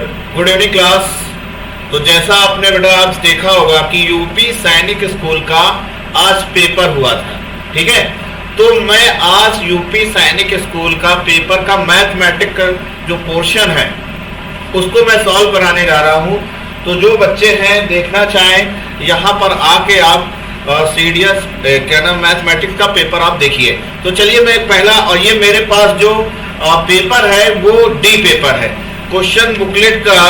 Good evening class. तो जैसा आपने बेटा आज देखा होगा कि यूपी सैनिक स्कूल का आज पेपर हुआ था, ठीक है। तो मैं आज यूपी सैनिक स्कूल का पेपर का मैथमेटिक का जो पोर्शन है उसको मैं सॉल्व कराने जा रहा हूँ। तो जो बच्चे हैं देखना चाहें यहाँ पर आके आप सीडीएस क्या नाम मैथमेटिक्स का पेपर आप देखिए। तो चलिए मैं पहला, और ये मेरे पास जो पेपर है वो डी पेपर है। क्वेश्चन बुकलेट का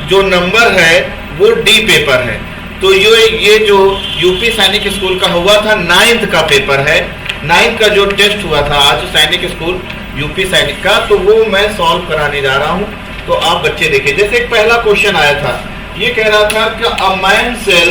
जो नंबर है वो डी पेपर है। तो ये जो यूपी सैनिक स्कूल का हुआ था 9th का पेपर है। 9th का जो टेस्ट हुआ था आज सैनिक स्कूल यूपी सैनिक का, तो वो मैं सॉल्व कराने जा रहा हूँ। तो आप बच्चे देखिए, जैसे एक पहला क्वेश्चन आया था, ये कह रहा था कि a man sell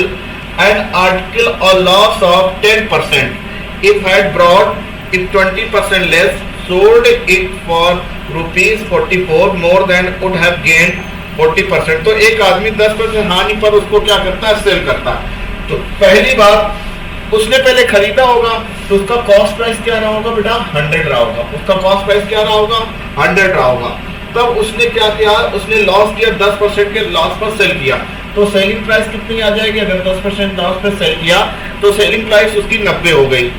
an article और loss of 10% if had brought it 20% less sold it for ₹44 more than would have gained 40%। तो एक आदमी 10% हानि पर उसको क्या करता है, सेल करता है। तो पहली बात उसने पहले खरीदा होगा तो उसका कॉस्ट प्राइस क्या रहा होगा बेटा, 100 रहा होगा। उसका कॉस्ट प्राइस क्या रहा होगा, 100 रहा होगा। तब उसने क्या किया, उसने लॉस किया, 10% के लॉस पर सेल किया। तो सेलिंग प्राइस कितनी आ जाएगी, अगर 10% लॉस पर सेल किया तो सेलिंग प्राइस उसकी 90 हो गई।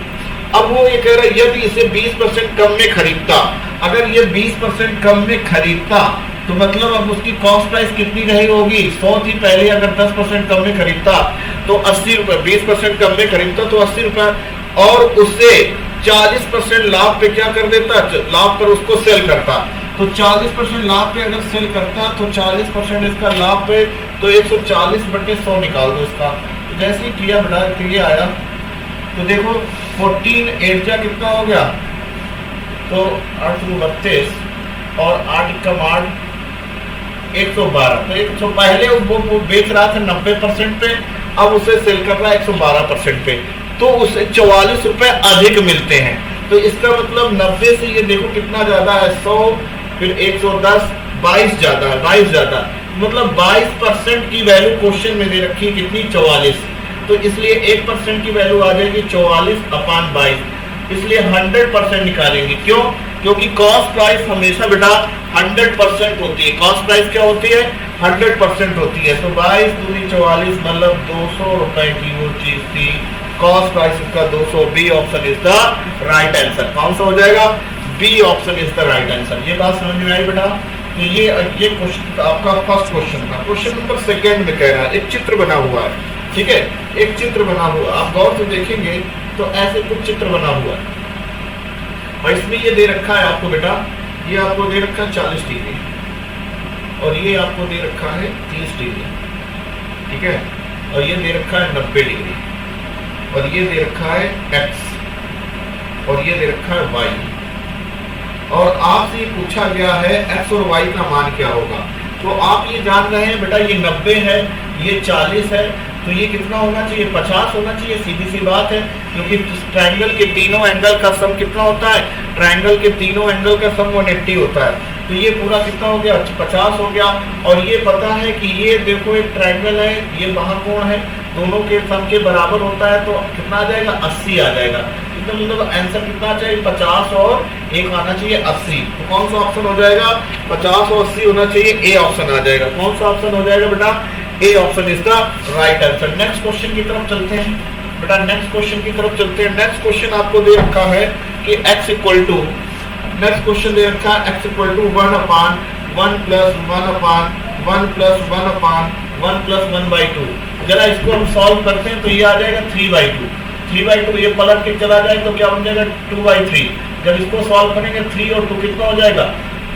अब वो ये कह रहा है यदि इसे 20% कम में खरीदता, अगर ये 20% कम में खरीदता तो मतलब अब उसकी कॉस्ट प्राइस कितनी रही होगी, 100 थी पहले। अगर 10% कम में खरीदता तो 80 रुपए, 20% कम में खरीदता तो 80 रुपए, और उससे 40% लाभ पे क्या कर देता, लाभ पर उसको सेल करता। तो 40% लाभ पे अगर सेल करता तो 40% इसका लाभ पे, तो 140/100 निकाल दो इसका। तो जैसे ही किया बेटा, ये आया तो देखो 14 8 जा कितना हो गया, तो 8 32 और 8 का 112। तो 100 पहले वो बेच रहा था 90% पे, अब उसे सेल कर रहा है 112% पे, तो उसे 44 रुपए अधिक मिलते हैं। तो इसका मतलब 90 से ये देखो कितना ज्यादा है, 100 फिर 110, 22 ज्यादा है, 22 ज्यादा, मतलब 22% की वैल्यू क्वेश्चन में दे रखी है कितनी, 44। तो इसलिए 1% की वैल्यू आ जाएगी 44/22, इसलिए 100% निकालेंगे। क्यों, क्योंकि कॉस्ट प्राइस हमेशा बेटा 100% होती है। कॉस्ट प्राइस क्या होती है, 100% होती है। तो 22 दूनी 44, मतलब 200 रुपए की वो चीज थी, कॉस्ट प्राइस इसका 200। B option is the right answer. कौन सा हो जाएगा, B option is the right answer. ये बात समझ में आई बेटा। तो ये क्वेश्चन आपका फर्स्ट क्वेश्चन था। क्वेश्चन नंबर सेकंड में कह रहा है, एक चित्र बना हुआ है, ठीक है, एक चित्र बना हुआ, आप गौर से देखेंगे तो ऐसे कुछ चित्र बना हुआ है, और इसमें ये दे रखा है आपको बेटा, ये आपको दे रखा है 40 डिग्री, और ये आपको दे रखा है 30 डिग्री, ठीक है, और ये दे रखा है 90 डिग्री, और ये दे रखा है x, और ये दे रखा है y, और आपसे ये पूछा गया है x और y का मान क्या होगा। तो आप ये जान रहे हैं बेटा, ये 90 है, ये 40 है, तो ये कितना होना चाहिए, 50 होना चाहिए। सीधी सी बात है, क्योंकि ट्रायंगल के तीनों एंगल का सम कितना होता है, ट्रायंगल के तीनों एंगल का सम 180 होता है। तो ये पूरा कितना हो गया, 50 हो गया। और ये पता है कि ये देखो एक ट्रायंगल है, ये महाकोण है, दोनों के सम के बराबर होता है, तो कितना आ जाएगा, 80 आ जाएगा। इसका मतलब आंसर कितना चाहिए, 50 और 1 आना चाहिए 80। तो कौन सा ऑप्शन हो जाएगा, 50 और 80 होना चाहिए, ए ऑप्शन आ जाएगा। कौन सा ऑप्शन हो जाएगा बेटा, A option is the right answer. Next question की तरफ चलते हैं बेटा, नेक्स्ट क्वेश्चन की तरफ चलते हैं। नेक्स्ट क्वेश्चन आपको दे रखा है कि x equal to, next question दे रखा है x equal to 1/1 plus 1/1 plus 1/1 plus 1/2। जरा इसको हम सॉल्व करते हैं तो ये आ जाएगा 3/2। 3/2 ये पलट के चला जाए तो क्या बन जाएगा, 2/3। जब इसको सॉल्व करेंगे 3 और 2 कितना हो जाएगा,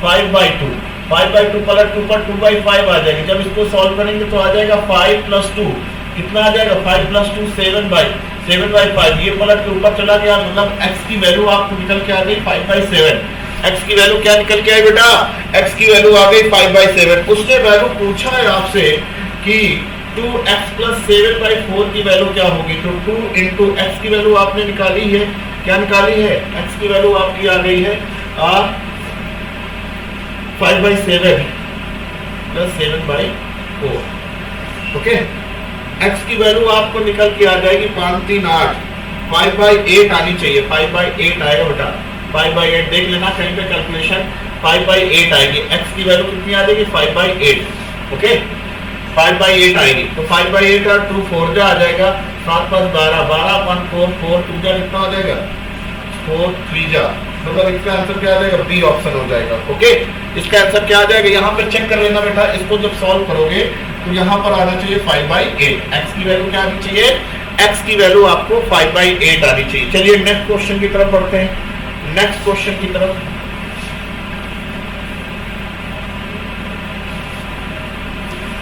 5/2। 5/2 पलट 2 पर 2/5 आ जाएगी। जब इसको सॉल्व करेंगे तो आ जाएगा 5 + 2, कितना आ जाएगा, 5 + 2 7/5। ये पलट के ऊपर चला गया, मतलब x की वैल्यू आपको निकल के आ गई 5/7। x की वैल्यू क्या निकल के आई बेटा, x की वैल्यू आ गई 5/7। उसने वैल्यू पूछा है आपसे कि 2x + 7/4 की वैल्यू क्या होगी। तो 2 × x की वैल्यू आपने निकाली है, क्या निकाली है, x की वैल्यू आपकी आ गई है 5/7 + 7/4। ओके, x की वैल्यू आपको निकल के आ जाएगी 5 3 8, 5/8 आनी चाहिए, 5/8 आएगा बेटा, 5/8 देख लेना कहीं पे कैलकुलेशन, 5/8 आएगी। x की वैल्यू कितनी आ जाएगी, 5/8। ओके 5/8 आएगी, तो 5/8 और 2 4 जा आ जाएगा, 7 5 12, 12 1 4 4 2 जा कितना हो जाएगा 4 3 जा, मतलब इसका आंसर क्या आ जाएगा, बी ऑप्शन हो जाएगा। ओके, इसका आंसर क्या आ जाएगा, यहाँ पे चेक कर लेना बेटा, इसको जब सॉल्व करोगे तो यहाँ पर आना चाहिए 5/8, एक्स की वैल्यू क्या आनी चाहिए, एक्स की वैल्यू आपको 5/8 आनी चाहिए। चलिए नेक्स्ट क्वेश्चन की तरफ बढ़ते हैं, नेक्स्ट क्वेश्चन की तरफ।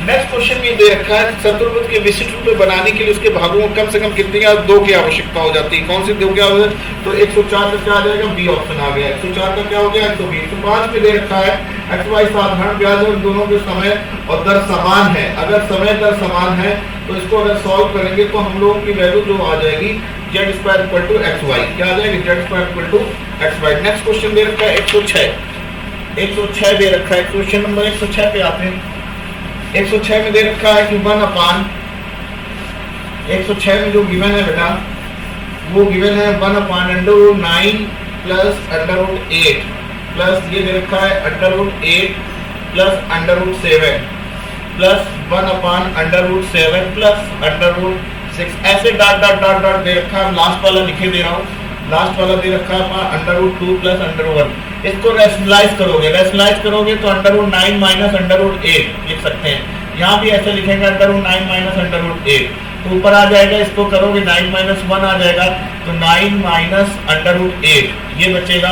नेक्स्ट क्वेश्चन में दे रखा है चतुर्भुज के विशिष्ट रूप में बनाने के लिए उसके भागों में कम से कम कितनी या दो की आवश्यकता हो जाती है, कौन सी दो क्या हो जाए, तो 104 का क्या आ जाएगा, बी ऑप्शन आ गया। 104 का क्या हो गया 120। तो 5 में दे रखा है एक्स वाई साधारण ब्याज और दोनों के समय और दर समान है, अगर समय दर समान है तो इसको अगर सॉल्व करेंगे तो हम लोगों की वैल्यू जो आ जाएगी Z square equal to X Y, क्या आ जाएगी Z square equal to X Y. Next question दे रखा है 106 दे रखा है, क्वेश्चन नंबर 106 पे आते हैं। 106 में दे रखा है कि 1/, 106 में जो गिवन है बेटा वो गिवन है 1/√9 प्लस √8 प्लस ये दे रखा है √8 प्लस √7 प्लस 1/√7 प्लस √6, ऐसे डॉट डॉट डॉट डॉट दे रखा है। लास्ट वाला लिखे दे रहा हूँ, लास्ट वाला दे रखा है √2 प्लस √1। इसको रैशनलाइज करोगे तो √9 माइनस √8 लिख सकते हैं, यहाँ भी ऐसे लिखेंगे √9 माइनस √8, तो ऊपर आ जाएगा, इसको करोगे 9 माइनस 1 आ जाएगा, तो 9 माइनस √8 ये बचेगा,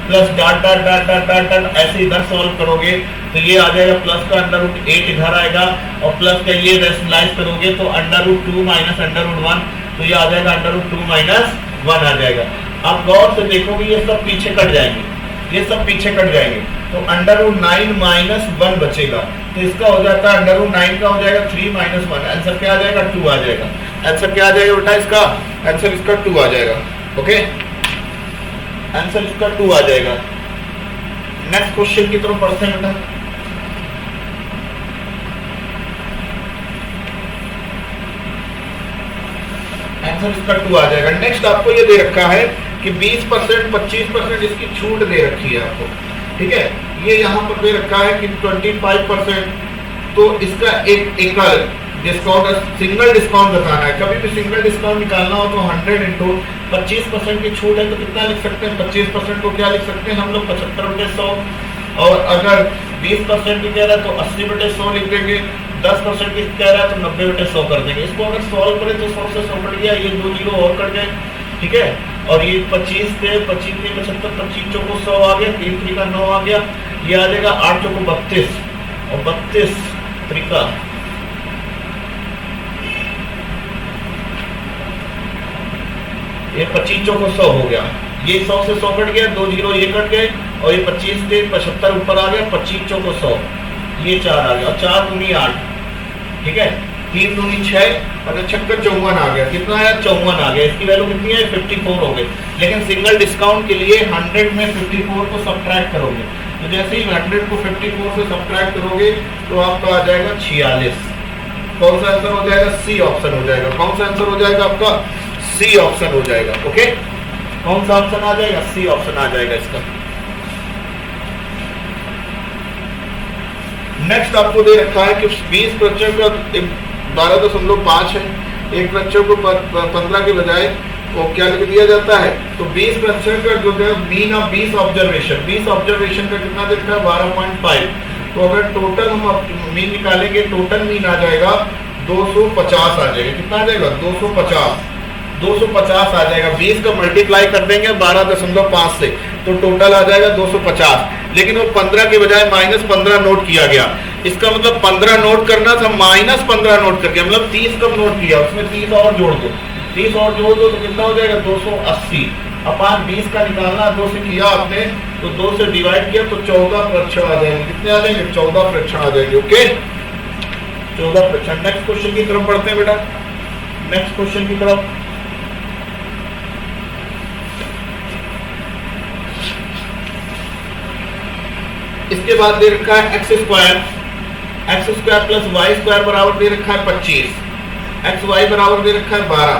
plus dot dot dot dot dot dot ऐसे इधर सॉल्व करोगे तो ये आ जाएगा प्लस का √8 इधर आएगा, और प्लस का ये रैशनलाइज करोगे तो √2 माइनस √1, तो ये आ जाएगा √2 माइनस 1 आ जाएगा। आप गौर से देखोगे ये सब पीछे कट जाएंगे, ये सब पीछे कट जाएंगे, तो √9 माइनस 1 बचेगा, तो इसका हो जाता है √9 का हो जाएगा 3 माइनस 1, आंसर क्या आ जाएगा 2 आ जाएगा। आंसर क्या आ जाएगा बेटा इसका, आंसर इसका 2 आ जाएगा। ओके, आंसर इसका 2 आ जाएगा। नेक्स्ट क्वेश्चन की तरफ बढ़ते हैं बेटा। आंसर इसका 2 आ जाएगा। नेक्स्ट आपको ये दे रखा है कि 20% 25% इसकी छूट दे रखी है आपको, ठीक है, ये यहाँ पर दे रखा है कि 25%, तो इसका एक एकल डिस्काउंट सिंगल डिस्काउंट बताना है। कभी भी सिंगल डिस्काउंट निकालना हो तो 100 इंटू 25% की छूट है तो कितना लिख सकते हैं, 25% को क्या लिख सकते हैं हम लोग 75/100, और अगर 20% की कह रहा है तो 80/100 लिख देंगे, 10% की कह रहा है तो 90/100 कर देंगे। इसको अगर सॉल्व करें तो 100 से 100 कट गया, ये 2 जीरो और कट गए, ठीक है, और ये 25 थे, 25 के 75, 25 चौको 100 आ गया, 3 3 का 9 आ गया, ये आ जाएगा 8 चौको 32 और 32 त्रिका ये 25 चौको 100 हो गया, ये 100 से 100 कट गया, 2 जीरो ये कट गए, और ये 25 थे 75 ऊपर आ गया, 25 चौको 100, ये 4 आ गया, और 4 दूनी 8, ठीक है, 3 दूनी 6 और 6 54 आ गया, कितना आया 54 आ गया। इसकी वैल्यू कितनी है 54 हो गई, लेकिन सिंगल डिस्काउंट के लिए 100 में 54 को सब्ट्रैक्ट करोगे, तो जैसे ही 100 को 54 से सब्ट्रैक्ट करोगे तो आपका आ जाएगा 46। कौन सा आंसर हो जाएगा, सी ऑप्शन हो जाएगा। कौन सा आंसर हो जाएगा आपका, सी ऑप्शन हो जाएगा। ओके, कौन सा ऑप्शन आ जाएगा, सी ऑप्शन आ जाएगा इसका। नेक्स्ट आपको दे रखा है कि 20% का 12.5 है, 1% को 15 के बजाय वो क्या लिख दिया जाता है, तो 20% का जो है मीन ऑफ 20 ऑब्जर्वेशन, 20 ऑब्जर्वेशन का कितना देखता है 12.5, तो अगर टोटल हम मीन निकालेंगे, टोटल मीन आ जाएगा 250 आ जाएगा, कितना आ जाएगा 250 आ जाएगा। 20 का मल्टीप्लाई कर देंगे 12.5 से तो टोटल आ जाएगा 250, लेकिन वो 15 के बजाय -15 नोट किया गया, इसका मतलब 15 नोट करना था, -15 नोट करके मतलब 30 कम नोट किया, उसमें 30 और जोड़ दो, 30 और जोड़ दो तो कितना हो जाएगा 280 अपान 20 का निकालना 2 से किया आपने, तो 2 से डिवाइड किया तो 14 प्रेक्षण आ जाएंगे, कितने आ जाएंगे 14 प्रेक्षण आ जाएंगे। ओके, 14 प्रेक्षण। नेक्स्ट क्वेश्चन की तरफ बढ़ते हैं बेटा, नेक्स्ट क्वेश्चन की तरफ। इसके बाद दे रखा है X square plus Y square बराबर दे रखा है 25, एक्स वाई बराबर दे रखा है 12,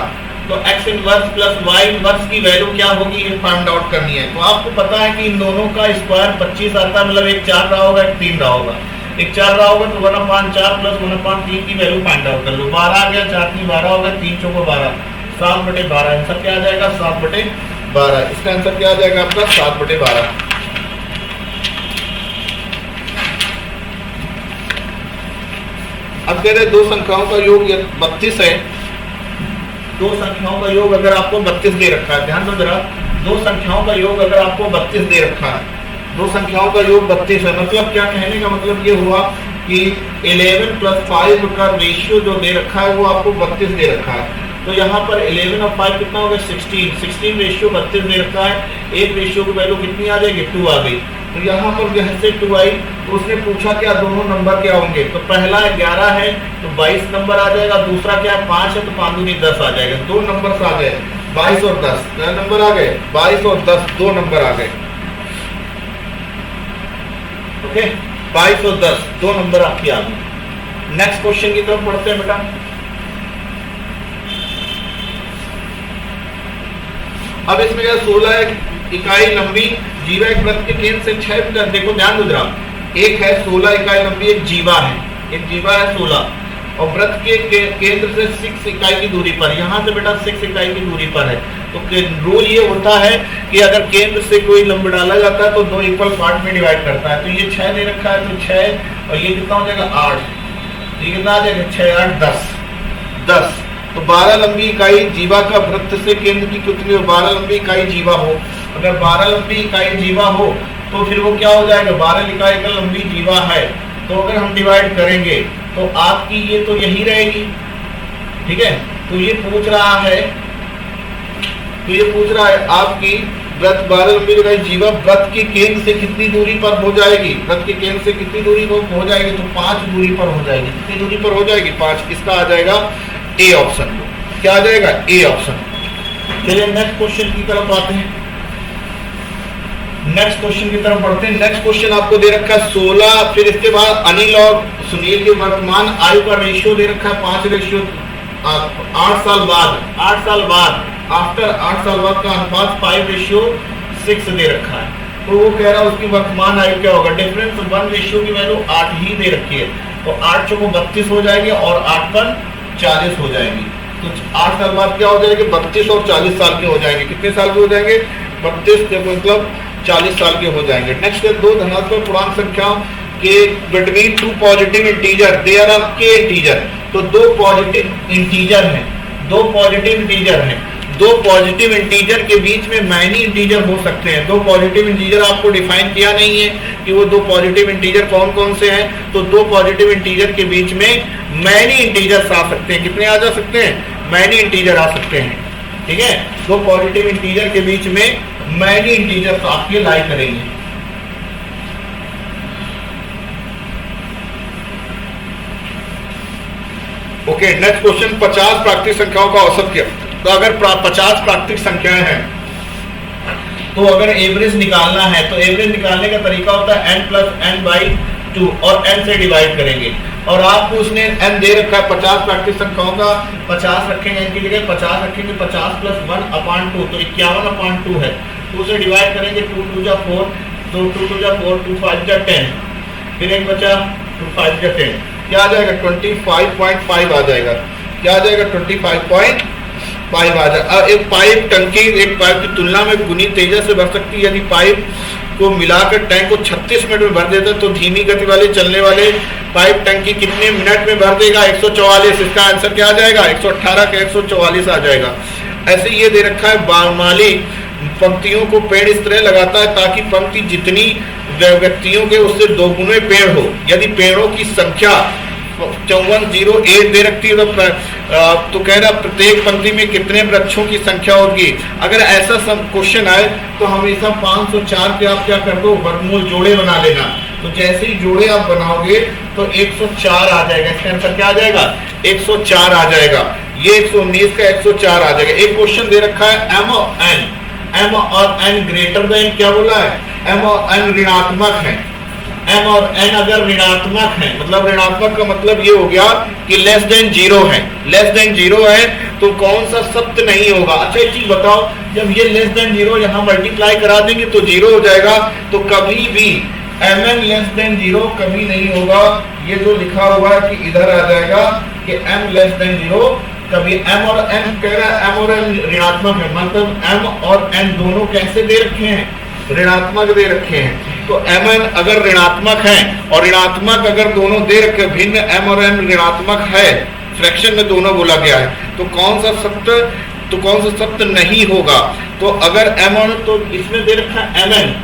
तो X inverse plus Y inverse की वैल्यू क्या होगी ये फाइंड आउट करनी है। तो आपको पता है कि इन दोनों का स्क्वायर 25 आता है, मतलब एक 4 रहा होगा एक 3 रहा होगा, एक 4 रहा होगा तो 1/4 प्लस 1/3 की वैल्यू फाइंड आउट कर लो। 12 आ गया, 4 3 12 होगा, 3 चौको 12, 7/12। आंसर क्या आ जाएगा? 7/12। इसका आंसर क्या आ जाएगा आपका? 7/12। अब कह रहे दो संख्याओं का योग 32 है। दो संख्याओं का योग अगर आपको 32 दे रखा है, ध्यान दो जरा, दो संख्याओं का योग अगर आपको 32 दे रखा है, दो संख्याओं का योग 32 है, मतलब क्या कहने का मतलब ये हुआ कि 11 + 5 का रेशियो जो दे रखा है वो आपको 32 दे रखा है। तो यहाँ पर 11 और 5 कितना हो गया? 16 रेशियो 32 दे रखा है। एक रेशियो की वैल्यू कितनी आ जाएगी? 2 आ गई। तो यहाँ पर जैसे 2 आई तो उसने पूछा क्या दोनों नंबर क्या होंगे? तो पहला 11 है तो 22 नंबर आ जाएगा, दूसरा क्या 5 है तो 5 दूनी 10 आ जाएगा। दो नंबर आ गए 22 और 10, क्या नंबर आ गए? 22 और 10 दो नंबर आ गए। ओके, 22 और 10 दो नंबर आपकी आ गई। नेक्स्ट क्वेश्चन की तरफ पढ़ते हैं बेटा। अब इसमें क्या 16 इकाई लंबी जीवा एक वृत्त के केंद्र से 6 मीटर, देखो ध्यान दो जरा, एक है 16 इकाई लंबी एक जीवा है, एक जीवा है 16 और वृत्त के केंद्र से 6 इकाई की दूरी पर, यहाँ से बेटा 6 इकाई की दूरी पर है। तो रूल ये होता है कि अगर केंद्र से कोई लंब डाला जाता है तो 2 इक्वल पार्ट में डिवाइड करता है। तो ये 6 दे रखा है तो 6 और ये कितना हो जाएगा? 8। ये कितना आ जाएगा? 6 8 10। तो 12 लंबी इकाई जीवा का वृत्त से केंद्र की कितनी हो? 12 लंबी इकाई जीवा हो। अगर 12 लंबी इकाई जीवा हो तो फिर वो क्या हो जाएगा? 12 इकाई का लंबी जीवा है। तो अगर हम डिवाइड करेंगे तो आपकी ये तो यही रहेगी, ठीक है। तो ये पूछ रहा है आपकी वृत्त 12 लंबी इकाई जीवा वृत्त के केंद्र से कितनी दूरी पर हो जाएगी? वृत्त के केंद्र से कितनी दूरी हो जाएगी? तो 5 दूरी पर हो जाएगी। कितनी दूरी पर हो जाएगी? 5। इसका आ जाएगा ए ऑप्शन। क्या आ जाएगा? A option. चलिए नेक्स्ट क्वेश्चन की तरफ आते हैं। नेक्स्ट क्वेश्चन की तरफ बढ़ते हैं। नेक्स्ट क्वेश्चन आपको दे रखा है 16, फिर इसके बाद अनिल और सुनील के वर्तमान आयु का रेशियो दे रखा है 5 रेशियो 8 साल बाद आफ्टर 8 साल बाद का अनुपात 5:6 दे रखा है। तो वो कह रहा है उसकी वर्तमान आयु क्या होगा? डिफरेंस 1 रेशियो की वैल्यू 8 ही दे रखी है। तो 8 चौको 32 हो जाएगी और 8 पर 40 हो जाएगी। तो 8 साल बाद क्या हो जाएगी? 32 और 40 साल के हो जाएंगे। कितने साल के हो जाएंगे? 32 मतलब 40 साल के हो जाएंगे। नेक्स्ट है 2 धनात्मक पूर्णांक संख्याओं के between 2 positive integer there are K integer. तो 2 पॉजिटिव इंटीजर हैं, 2 पॉजिटिव इंटीजर हैं। 2 पॉजिटिव इंटीजर के बीच में मैनी इंटीजर हो सकते हैं। 2 पॉजिटिव इंटीजर आपको डिफाइन किया नहीं है कि वो 2 पॉजिटिव इंटीजर कौन कौन से हैं। तो 2 पॉजिटिव इंटीजर के बीच में मैनी इंटीजर्स आ सकते हैं। कितने आ जा सकते हैं? मैनी इंटीजर आ सकते हैं, ठीक है। 2 पॉजिटिव इंटीजर के बीच में मैनी इंटीजर्स आपके लाई करेंगे। ओके, नेक्स्ट क्वेश्चन 50 प्राकृतिक संख्याओं का औसत क्या? तो अगर 50 प्राकृतिक संख्याएं हैं तो अगर एवरेज निकालना है तो एवरेज निकालने का तरीका होता है n + n/2 और n से डिवाइड करेंगे। और आपको उसने n दे रखा है 50 प्राकृतिक संख्याओं का, 50 रखेंगे n की जगह 50 रखेंगे, 50 + 1/2 तो 51/2 है। तो उसे डिवाइड करेंगे 2 2 जा 4, तो 2 2 जा 4, 2 5 जा 10, फिर एक बचा 2 5 जा 10, क्या आ जाएगा? 25.5 आ जाएगा। क्या आ जाएगा? 25.5 आ जाएगा। एक पाइप टंकी एक पाइप की तुलना में गुनी तेजी से भर सकती है। यदि पाइप को मिलाकर टैंक को 36 मिनट में भर देता है तो धीमी गति वाले चलने वाले पाइप टंकी कितने मिनट में भर देगा? 144। इसका आंसर क्या आ जाएगा? 118 का 144 आ जाएगा। ऐसे ये दे रखा है माली पंक्तियों को पेड़ इस तरह लगाता है ताकि पंक्ति जितनी व्यक्तियों के उससे 2 गुने पेड़ हो। यदि पेड़ों की संख्या 5408 दे रखती है तो कह रहा प्रत्येक पंक्ति में कितने वृक्षों की संख्या होगी। अगर ऐसा क्वेश्चन आए तो हमेशा 504 के आप क्या कर दो? वर्गमूल जोड़े बना लेना। तो जैसे ही जोड़े आप बनाओगे तो 104 आ जाएगा। इसका आंसर क्या आ जाएगा? 104 आ जाएगा। ये 119 का 104 आ जाएगा। एक क्वेश्चन दे रखा है m और n ग्रेटर देन, क्या बोला है? m और n ऋणात्मक है। m और n अगर ऋणात्मक है मतलब ऋणात्मक का मतलब ये हो गया कि लेस देन 0 है। लेस देन 0 है तो कौन सा सत्य नहीं होगा? अच्छा एक चीज बताओ, जब ये लेस देन 0 यहाँ मल्टीप्लाई करा देंगे तो 0 हो जाएगा। तो कभी भी एम एन लेस देन 0 कभी नहीं होगा। ये जो लिखा हुआ है कि इधर आ जाएगा कि एम लेस देन 0 कभी। एम और एन कह रहा है, एम और एन ऋणात्मक है, मतलब एम और एन दोनों कैसे दे रखे हैं, ऋणात्मक दे रखे हैं। तो एम एन अगर ऋणात्मक है और ऋणात्मक अगर दोनों दे रखे, भिन्न एम और एन ऋणात्मक है, फ्रैक्शन में दोनों बोला गया है, तो कौन सा सत्य नहीं होगा। तो अगर एम एन, तो इसमें दे रखा है एम एन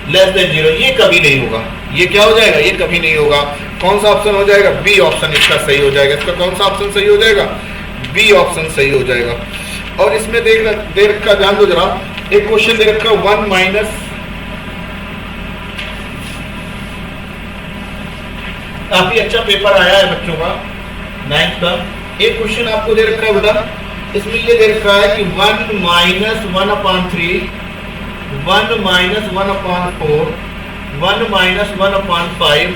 लेस देन 0, ये कभी नहीं होगा। ये क्या हो जाएगा, ये कभी नहीं होगा। कौन सा ऑप्शन हो जाएगा, बी ऑप्शन इसका सही हो जाएगा। इसका कौन सा ऑप्शन सही हो जाएगा, बी ऑप्शन सही हो जाएगा। और इसमें दे रखा, ध्यान दो जरा, एक क्वेश्चन दे रखा 1 माइनस, काफी अच्छा पेपर आया है बच्चों का 9th का। एक क्वेश्चन आपको दे रखा है बेटा, इसमें ये दे रखा है कि 1 माइनस 1/3, 1 माइनस 1/4, 1 माइनस 1/5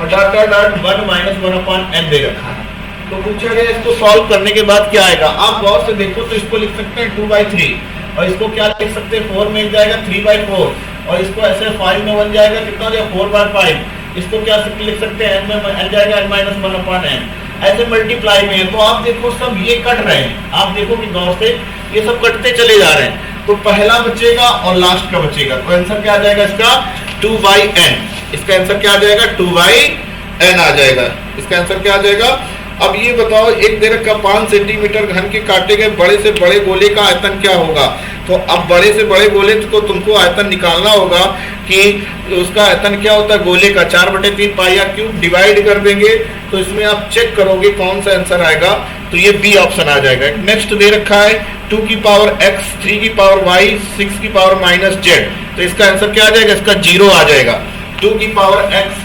और dot dot dot 1 minus 1/n दे रखा है। तो पूछा गया इसको सॉल्व करने के बाद क्या आएगा। आप गौर से देखो तो इसको लिख सकते हैं 2/3 और इसको क्या लिख सकते हैं 4 में जाएगा 3/4 और इसको ऐसे 5 में 1 जाएगा, कितना हो जाएगा 4/5। इसको क्या लिख सकते हैं, n में n जाएगा n माइनस 1/n, ऐसे मल्टीप्लाई में है। तो आप देखो सब ये कट रहे हैं, आप देखो कि गौर से ये सब कटते चले जा रहे हैं। तो पहला बचेगा और लास्ट का बचेगा, तो आंसर क्या आ जाएगा इसका 2/n। इसका आंसर क्या आ जाएगा 2/n आ जाएगा। इसका आंसर क्या आ जाएगा। अब ये बताओ, एक दे रखा 5 सेंटीमीटर घन के काटे गए बड़े से बड़े गोले का आयतन क्या होगा। तो अब बड़े से बड़े गोले को तुमको आयतन निकालना होगा कि उसका आयतन क्या होता है गोले का, 4/3 पाई आर क्यूब डिवाइड कर देंगे। तो इसमें आप चेक करोगे कौन सा आंसर आएगा, तो ये बी ऑप्शन आ जाएगा। नेक्स्ट दे रखा है 2 की पावर x, 3 की पावर y, 6 की पावर माइनस z। तो इसका आंसर क्या आ जाएगा, इसका 0 आ जाएगा। 2 की पावर x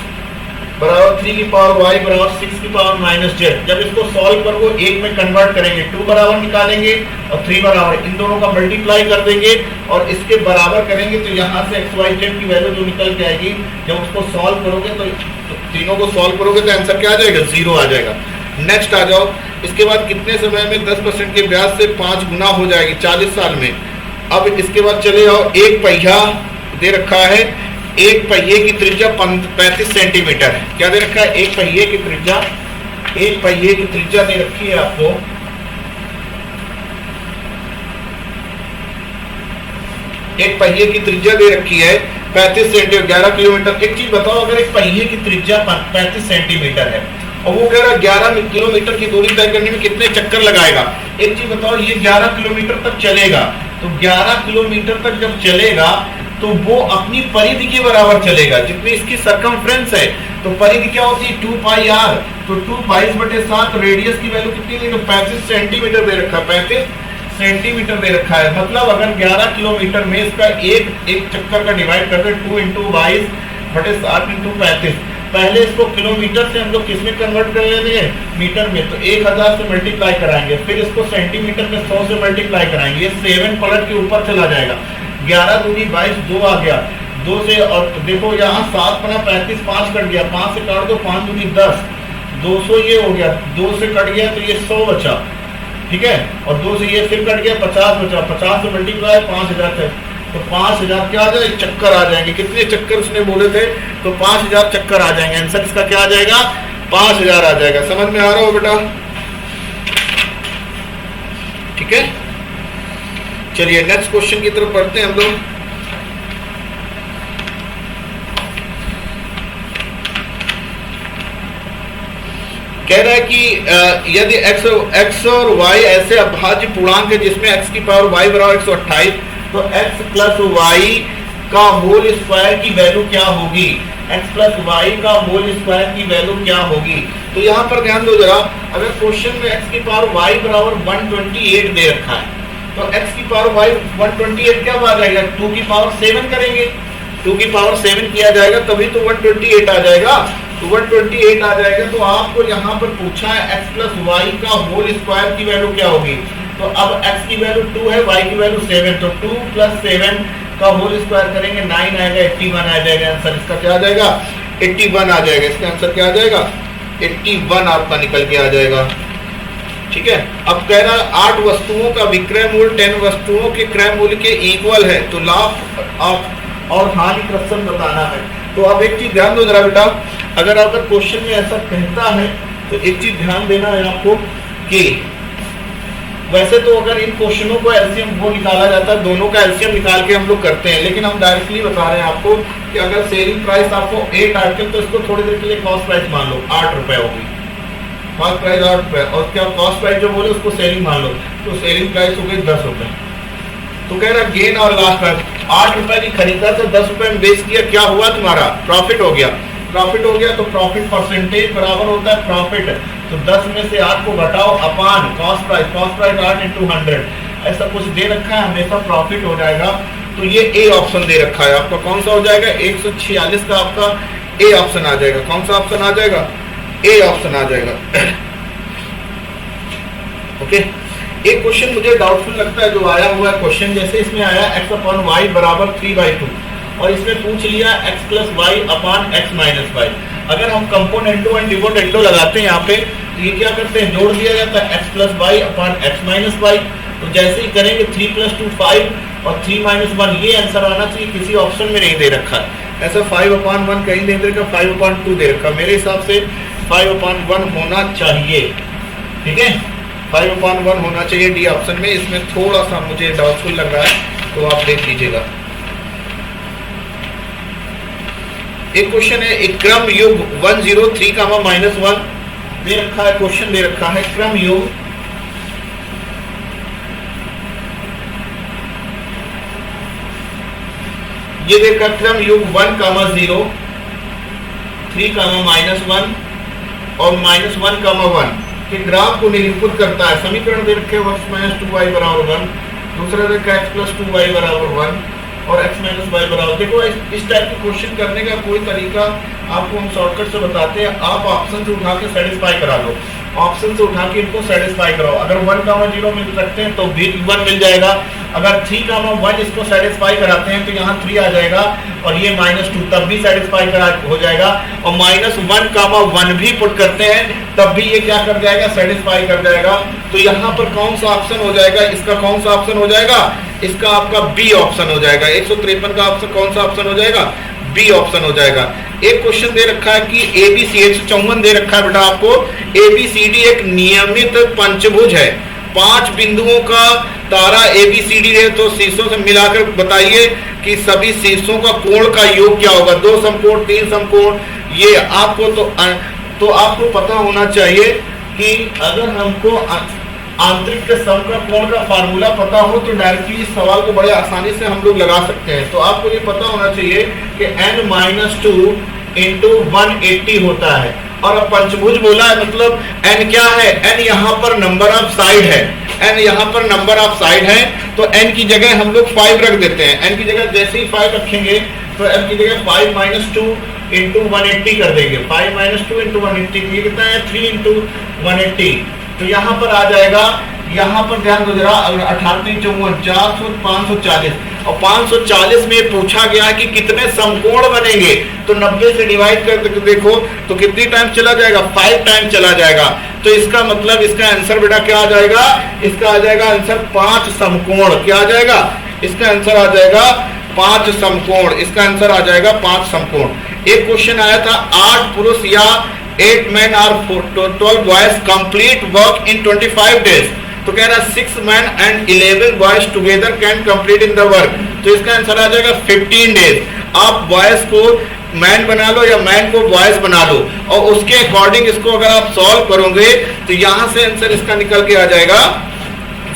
बराबर 3 की पावर y बराबर 6 की पावर माइनस z। जब इसको सॉल्व करोगे 1 में कन्वर्ट करेंगे, 2 बराबर निकालेंगे और 3 बराबर, इन दोनों का मल्टीप्लाई कर देंगे और इसके बराबर करेंगे। तो यहाँ से x y z की वैल्यू जो निकल के आएगी, जब उसको सॉल्व करोगे तो तीनों को सॉल्व करोगे तो आंसर क्या आ जाएगा 0 आ जाएगा। नेक्स्ट आ जाओ, इसके बाद कितने समय में 10% के ब्याज से 5 गुना हो जाएगी, 40 साल में। अब इसके बाद चले जाओ, एक पहिया दे रखा है, एक पहिए की त्रिज्या 35 सेंटीमीटर है। क्या दे रखा है, एक पहिए की त्रिज्या दे रखी है आपको, एक पहिए की त्रिज्या दे रखी है 35 सेंटीमीटर, 11 किलोमीटर। एक चीज बताओ, अगर एक पहिए की त्रिज्या 35 सेंटीमीटर है और वो कह रहा है 11 किलोमीटर की दूरी तय करने में कितने चक्कर लगाएगा। एक चीज बताओ, ये 11 किलोमीटर तक चलेगा, तो 11 किलोमीटर तक जब चलेगा तो वो अपनी परिधि के बराबर चलेगा, जितनी इसकी सरकमफ्रेंस है। तो परिधि क्या होती है 2πr, तो 2 रेडियस की वैल्यू कितनी है, 35 सेंटीमीटर दे रखा है, 35 सेंटीमीटर दे रखा है। मतलब अगर 11 किलोमीटर में इसका एक चक्कर का डिवाइड करते 2 × 22/7 × 35। पहले इसको किलोमीटर से हम लोग किस में कन्वर्ट कर लेंगे, मीटर में। तो 1000 से मल्टीप्लाई कराएंगे, फिर इसको सेंटीमीटर में 100 से मल्टीप्लाई कराएंगे। ये 7 पलट के ऊपर चला जाएगा। 11 दूनी 22, 2 आ गया, 2 से, और देखो यहाँ 7 × 35, 5 कट गया, 5 से काट दो, 5 दूनी 10, 200 ये हो गया, 2 से कट गया तो ये 100 बचा, ठीक है, और 2 से ये फिर कट गया, 50 बचा, 50 से मल्टीप्लाई 5000 तक, तो 5000 क्या आ जाएगा, चक्कर आ जाएंगे। कितने चक्कर उसने बोले थे, तो 5000 चक्कर आ जाएंगे। आंसर इसका क्या आ जाएगा, 5000 आ जाएगा। समझ में आ रहा हो बेटा, ठीक है। चलिए नेक्स्ट क्वेश्चन की तरफ बढ़ते हैं हम लोग। कह रहा है कि यदि x और y ऐसे अभाज्य पूर्णांक है जिसमें x की पावर y बराबर 128, तो x प्लस y का होल स्क्वायर की वैल्यू क्या होगी, x प्लस y का होल स्क्वायर की वैल्यू क्या होगी। तो यहाँ पर ध्यान दो जरा, अगर क्वेश्चन में x की पावर y बराबर 128 दे रखा है, तो x की पावर y 128 क्या आ जाएगा, 2 की पावर 7 करेंगे, 2 की पावर 7 किया जाएगा तभी तो 128 आ जाएगा। तो 128 आ जाएगा। तो आपको यहाँ पर पूछा है x प्लस वाई का होल स्क्वायर की वैल्यू क्या होगी। तो अब x की वैल्यू 2 है, y की वैल्यू 7, तो 2 + 7 का होल स्क्वायर करेंगे 9 आएगा, 81 आ जाएगा। आंसर इसका क्या आ जाएगा, 81 आ जाएगा। इसका आंसर क्या आ जाएगा, 81 आपका निकल के आ जाएगा। ठीक है। अब कह रहा है 8 वस्तुओं का विक्रय मूल्य 10 वस्तुओं के क्रय मूल्य के इक्वल है, तो लाभ और हानि प्रसन्न बताना है। तो आप एक चीज ध्यान दो जरा बेटा, अगर क्वेश्चन में ऐसा कहता है तो एक चीज ध्यान देना है आपको कि वैसे तो अगर इन क्वेश्चनों को एलसीएम वो निकाला जाता है, दोनों का एलसीएम निकाल के हम लोग करते हैं, लेकिन हम डायरेक्टली बता रहे हैं आपको कि अगर सेलिंग प्राइस आपको 8 आर्टिकल, तो इसको थोड़ी देर के लिए कॉस्ट प्राइस मान लो 8 रुपए होगी, कॉस्ट प्राइस 8 रुपए, और क्या कॉस्ट प्राइस जो बोले उसको सेलिंग मान लो, तो सेलिंग प्राइस हो गई 10 रुपए। तो कह रहा गेन और लॉस प्राइस 8 रुपए की खरीदा तो 10 रुपए में बेच दिया, क्या हुआ तुम्हारा प्रॉफिट हो गया, प्रॉफिट हो गया। तो प्रॉफिट परसेंटेज बराबर होता है प्रॉफिट, तो 10 में से 8 को घटाओ अपान कॉस्ट प्राइस 8 इंटू 100, ऐसा कुछ दे रखा है, हमेशा प्रॉफिट हो जाएगा। तो ये ए ऑप्शन दे रखा है आपका, कौन सा हो जाएगा 146 का आपका ए ऑप्शन आ जाएगा। कौन सा ऑप्शन आ जाएगा, ए ऑप्शन आ जाएगा। ओके, एक क्वेश्चन मुझे डाउटफुल लगता है जो आया हुआ है क्वेश्चन, जैसे इसमें आया x अपॉन वाई बराबर 3/2 और इसमें पूछ लिया x plus Y upon x minus Y. अगर हम कंपोनेंटो एंड डिवोनेंटो लगाते हैं यहाँ पे, तो ये क्या करते हैं, जोड़ दिया जाता है x plus Y upon x minus Y. तो जैसे ही करेंगे 3 + 2 5 और 3 - 1, ये आंसर आना चाहिए, किसी ऑप्शन में नहीं दे रखा है ऐसा। 5/1 कहीं दे रखा, 5/2 दे रखा, मेरे हिसाब से 5/1 होना चाहिए, ठीक है 5/1 होना चाहिए डी ऑप्शन में। इसमें थोड़ा सा मुझे डाउटफुल लग रहा है, तो आप देख लीजिएगा। एक क्वेश्चन है, एक क्रम युग 103, -1 दे रखा है, क्वेश्चन दे रखा है क्रम युग ये देखा क्रम युग 1, 0 3, -1 और -1, 1 के ग्राफ को निरूपित करता है। समीकरण दे रखे x - 2y = 1, दूसरा देखा x + 2y = 1 और x - y बराबर। देखो इस टाइप के क्वेश्चन करने का कोई तरीका आपको हम शॉर्टकट से बताते हैं। आप ऑप्शन से उठा के सेटिस्फाई करा लो, ऑप्शन से उठा के इनको सेटिस्फाई कराओ। अगर 1, 0 मिल सकते हैं तो भी 1 मिल जाएगा। अगर 3, 1 इसको सेटिस्फाई कराते हैं तो यहाँ 3 आ जाएगा और ये -2 तब भी सेटिस्फाई करा हो जाएगा। और -1, 1 भी पुट करते हैं तब भी ये क्या कर जाएगा, सेटिस्फाई कर जाएगा। तो यहाँ पर कौन सा ऑप्शन हो जाएगा, इसका कौन सा ऑप्शन हो जाएगा, इसका आपका बी ऑप्शन हो जाएगा। 153 का ऑप्शन कौन सा ऑप्शन हो जाएगा, बी ऑप्शन हो जाएगा। एक क्वेश्चन दे रखा है कि एबीसी 154 दे रखा है बेटा आपको, एबीसीडी एक नियमित पंचभुज है, 5 बिंदुओं का तारा एबीसीडी है। तो शीर्षों से मिलाकर बताइए कि सभी शीर्षों का कोण का योग क्या होगा, 2 समकोण 3 समकोण। ये आपको तो आपको पता होना चाहिए कि अगर हमको आंतरिक के सम का कोण का फार्मूला पता हो तो डायरेक्टली इस सवाल को बड़े आसानी से हम लोग लगा सकते हैं। तो आपको ये पता होना चाहिए कि n-2 इंटू 180 होता है। और अब पंचभुज बोला है, मतलब n क्या है, n यहाँ पर नंबर ऑफ साइड है, n यहाँ पर नंबर ऑफ साइड है। तो n की जगह हम लोग 5 रख देते हैं, n की जगह जैसे ही 5 रखेंगे तो n की जगह 5 - 2 इंटू 180 कर देंगे। 5 - 2 इंटू 180, ये कितना है 3 इंटू 180। तो यहाँ पर आ जाएगा, यहाँ पर ध्यान दो जरा, अगर 18 54 400 540 और 540 में पूछा गया कि कितने समकोण बनेंगे, तो 90 से डिवाइड कर देखो तो कितनी टाइम चला जाएगा, 5 टाइम चला जाएगा। तो इसका मतलब इसका आंसर बेटा क्या आ जाएगा, इसका आ जाएगा आंसर 5 समकोण। क्या आ जाएगा, इसका आंसर आ जाएगा 5 समकोण, इसका आंसर आ जाएगा 5 समकोण। एक क्वेश्चन आया था, 8 पुरुष या 8 men और 12 boys complete work in 25 days। तो कह रहा 6 men and 11 boys together can complete in the work। तो इसका आंसर आ जाएगा 15 days। आप बॉयज को मैन बना लो या मैन को बॉयज बना लो और उसके अकॉर्डिंग इसको अगर आप सॉल्व करोगे तो यहां से आंसर इसका निकल के आ जाएगा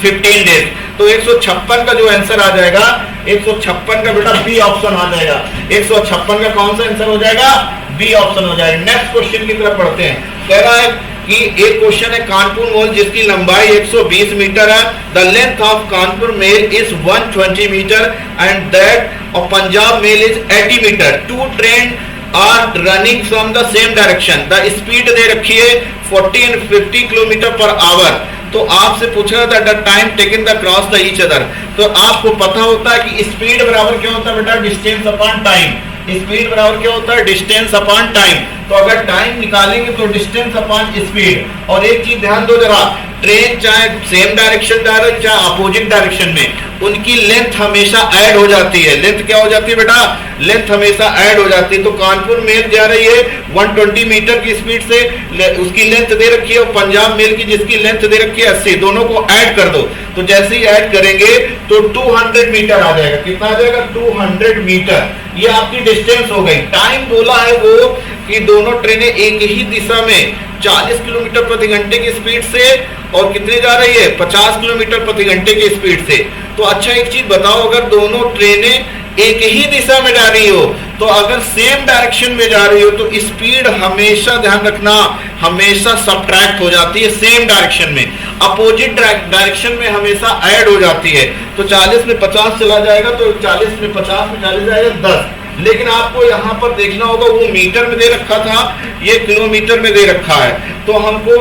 15 डेज। तो 156 का जो आंसर आ जाएगा, 156 का बेटा बी ऑप्शन आ जाएगा। 156 का कौन सा आंसर हो जाएगा, बी ऑप्शन हो जाएगा। नेक्स्ट क्वेश्चन की तरफ पढ़ते हैं। कह रहा है कि एक क्वेश्चन है, कानपुर मॉल जिसकी लंबाई 120 मीटर है, the length of Kanpur mail is 120 metre and that of Punjab mail is 80 metre. Two train are running from the same direction, the speed दे रखी है 40 and 50 किलोमीटर पर आवर। तो आपसे पूछ रहा था the time taken the cross the each other. तो आपको पता होता है कि स्पीड बराबर क्या होता है बेटा, डिस्टेंस अपॉन टाइम। स्पीड बराबर क्या होता है, डिस्टेंस अपॉन टाइम। तो अगर टाइम निकालेंगे तो डिस्टेंस अपॉन स्पीड। और एक चीज ध्यान दो जरा, ट्रेन चाहे सेम डायरेक्शन जा रही है चाहे अपोजिट डायरेक्शन में, उनकी लेंथ हमेशा ऐड हो जाती है। लेंथ क्या हो जाती है बेटा? लेंथ हमेशा ऐड हो जाती है। तो कानपुर मेल जा रही है 120 मीटर की स्पीड से, उसकी लेंथ दे रखी है, और पंजाब मेल की जिसकी लेंथ दे रखी है 80, दोनों को ऐड कर दो। तो जैसे ही ऐड करेंगे तो 200 मीटर आ जाएगा। कितना आ जाएगा? 200 मीटर। ये आपकी डिस्टेंस हो गई। टाइम बोला है वो कि दोनों ट्रेनें एक ही दिशा में 40 किलोमीटर प्रति घंटे की स्पीड से, और कितने जा रही है? 50 किलोमीटर प्रति घंटे की स्पीड से। तो अच्छा एक चीज बताओ, अगर दोनों ट्रेनें एक ही दिशा में जा रही हो, तो अगर सेम डायरेक्शन में जा रही हो तो स्पीड हमेशा, ध्यान रखना, हमेशा सब्ट्रैक्ट हो जाती है सेम डायरेक्शन में। अपोजिट डायरेक्शन में हमेशा ऐड हो जाती है। तो 40 में 50 चला जाएगा, तो 40 में 50 में 40 जाएगा 10। लेकिन आपको यहाँ पर देखना होगा, वो मीटर में दे रखा था, ये किलोमीटर में दे रखा है। तो हमको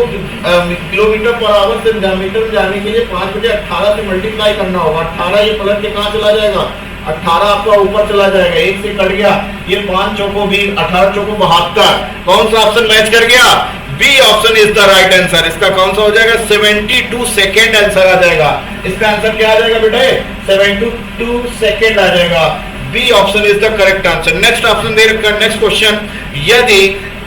किलोमीटर पर आवर से मीटर में जाने के लिए 5 बजे 18 से मल्टीप्लाई करना होगा। 18 ये पलट के कहाँ चला जाएगा? 18 आपका ऊपर चला जाएगा, 1 से कट गया। ये 5 चौको 20, 18 चौको 72। कौन सा ऑप्शन मैच कर गया? B option is the right answer. इसका कौन सा हो जाएगा? 72 सेकेंड आंसर आ जाएगा। इसका आंसर क्या आ जाएगा बेटे? 72 सेकेंड आ जाएगा। B option is the correct answer. Next option दे रखा है, नेक्स्ट क्वेश्चन, यदि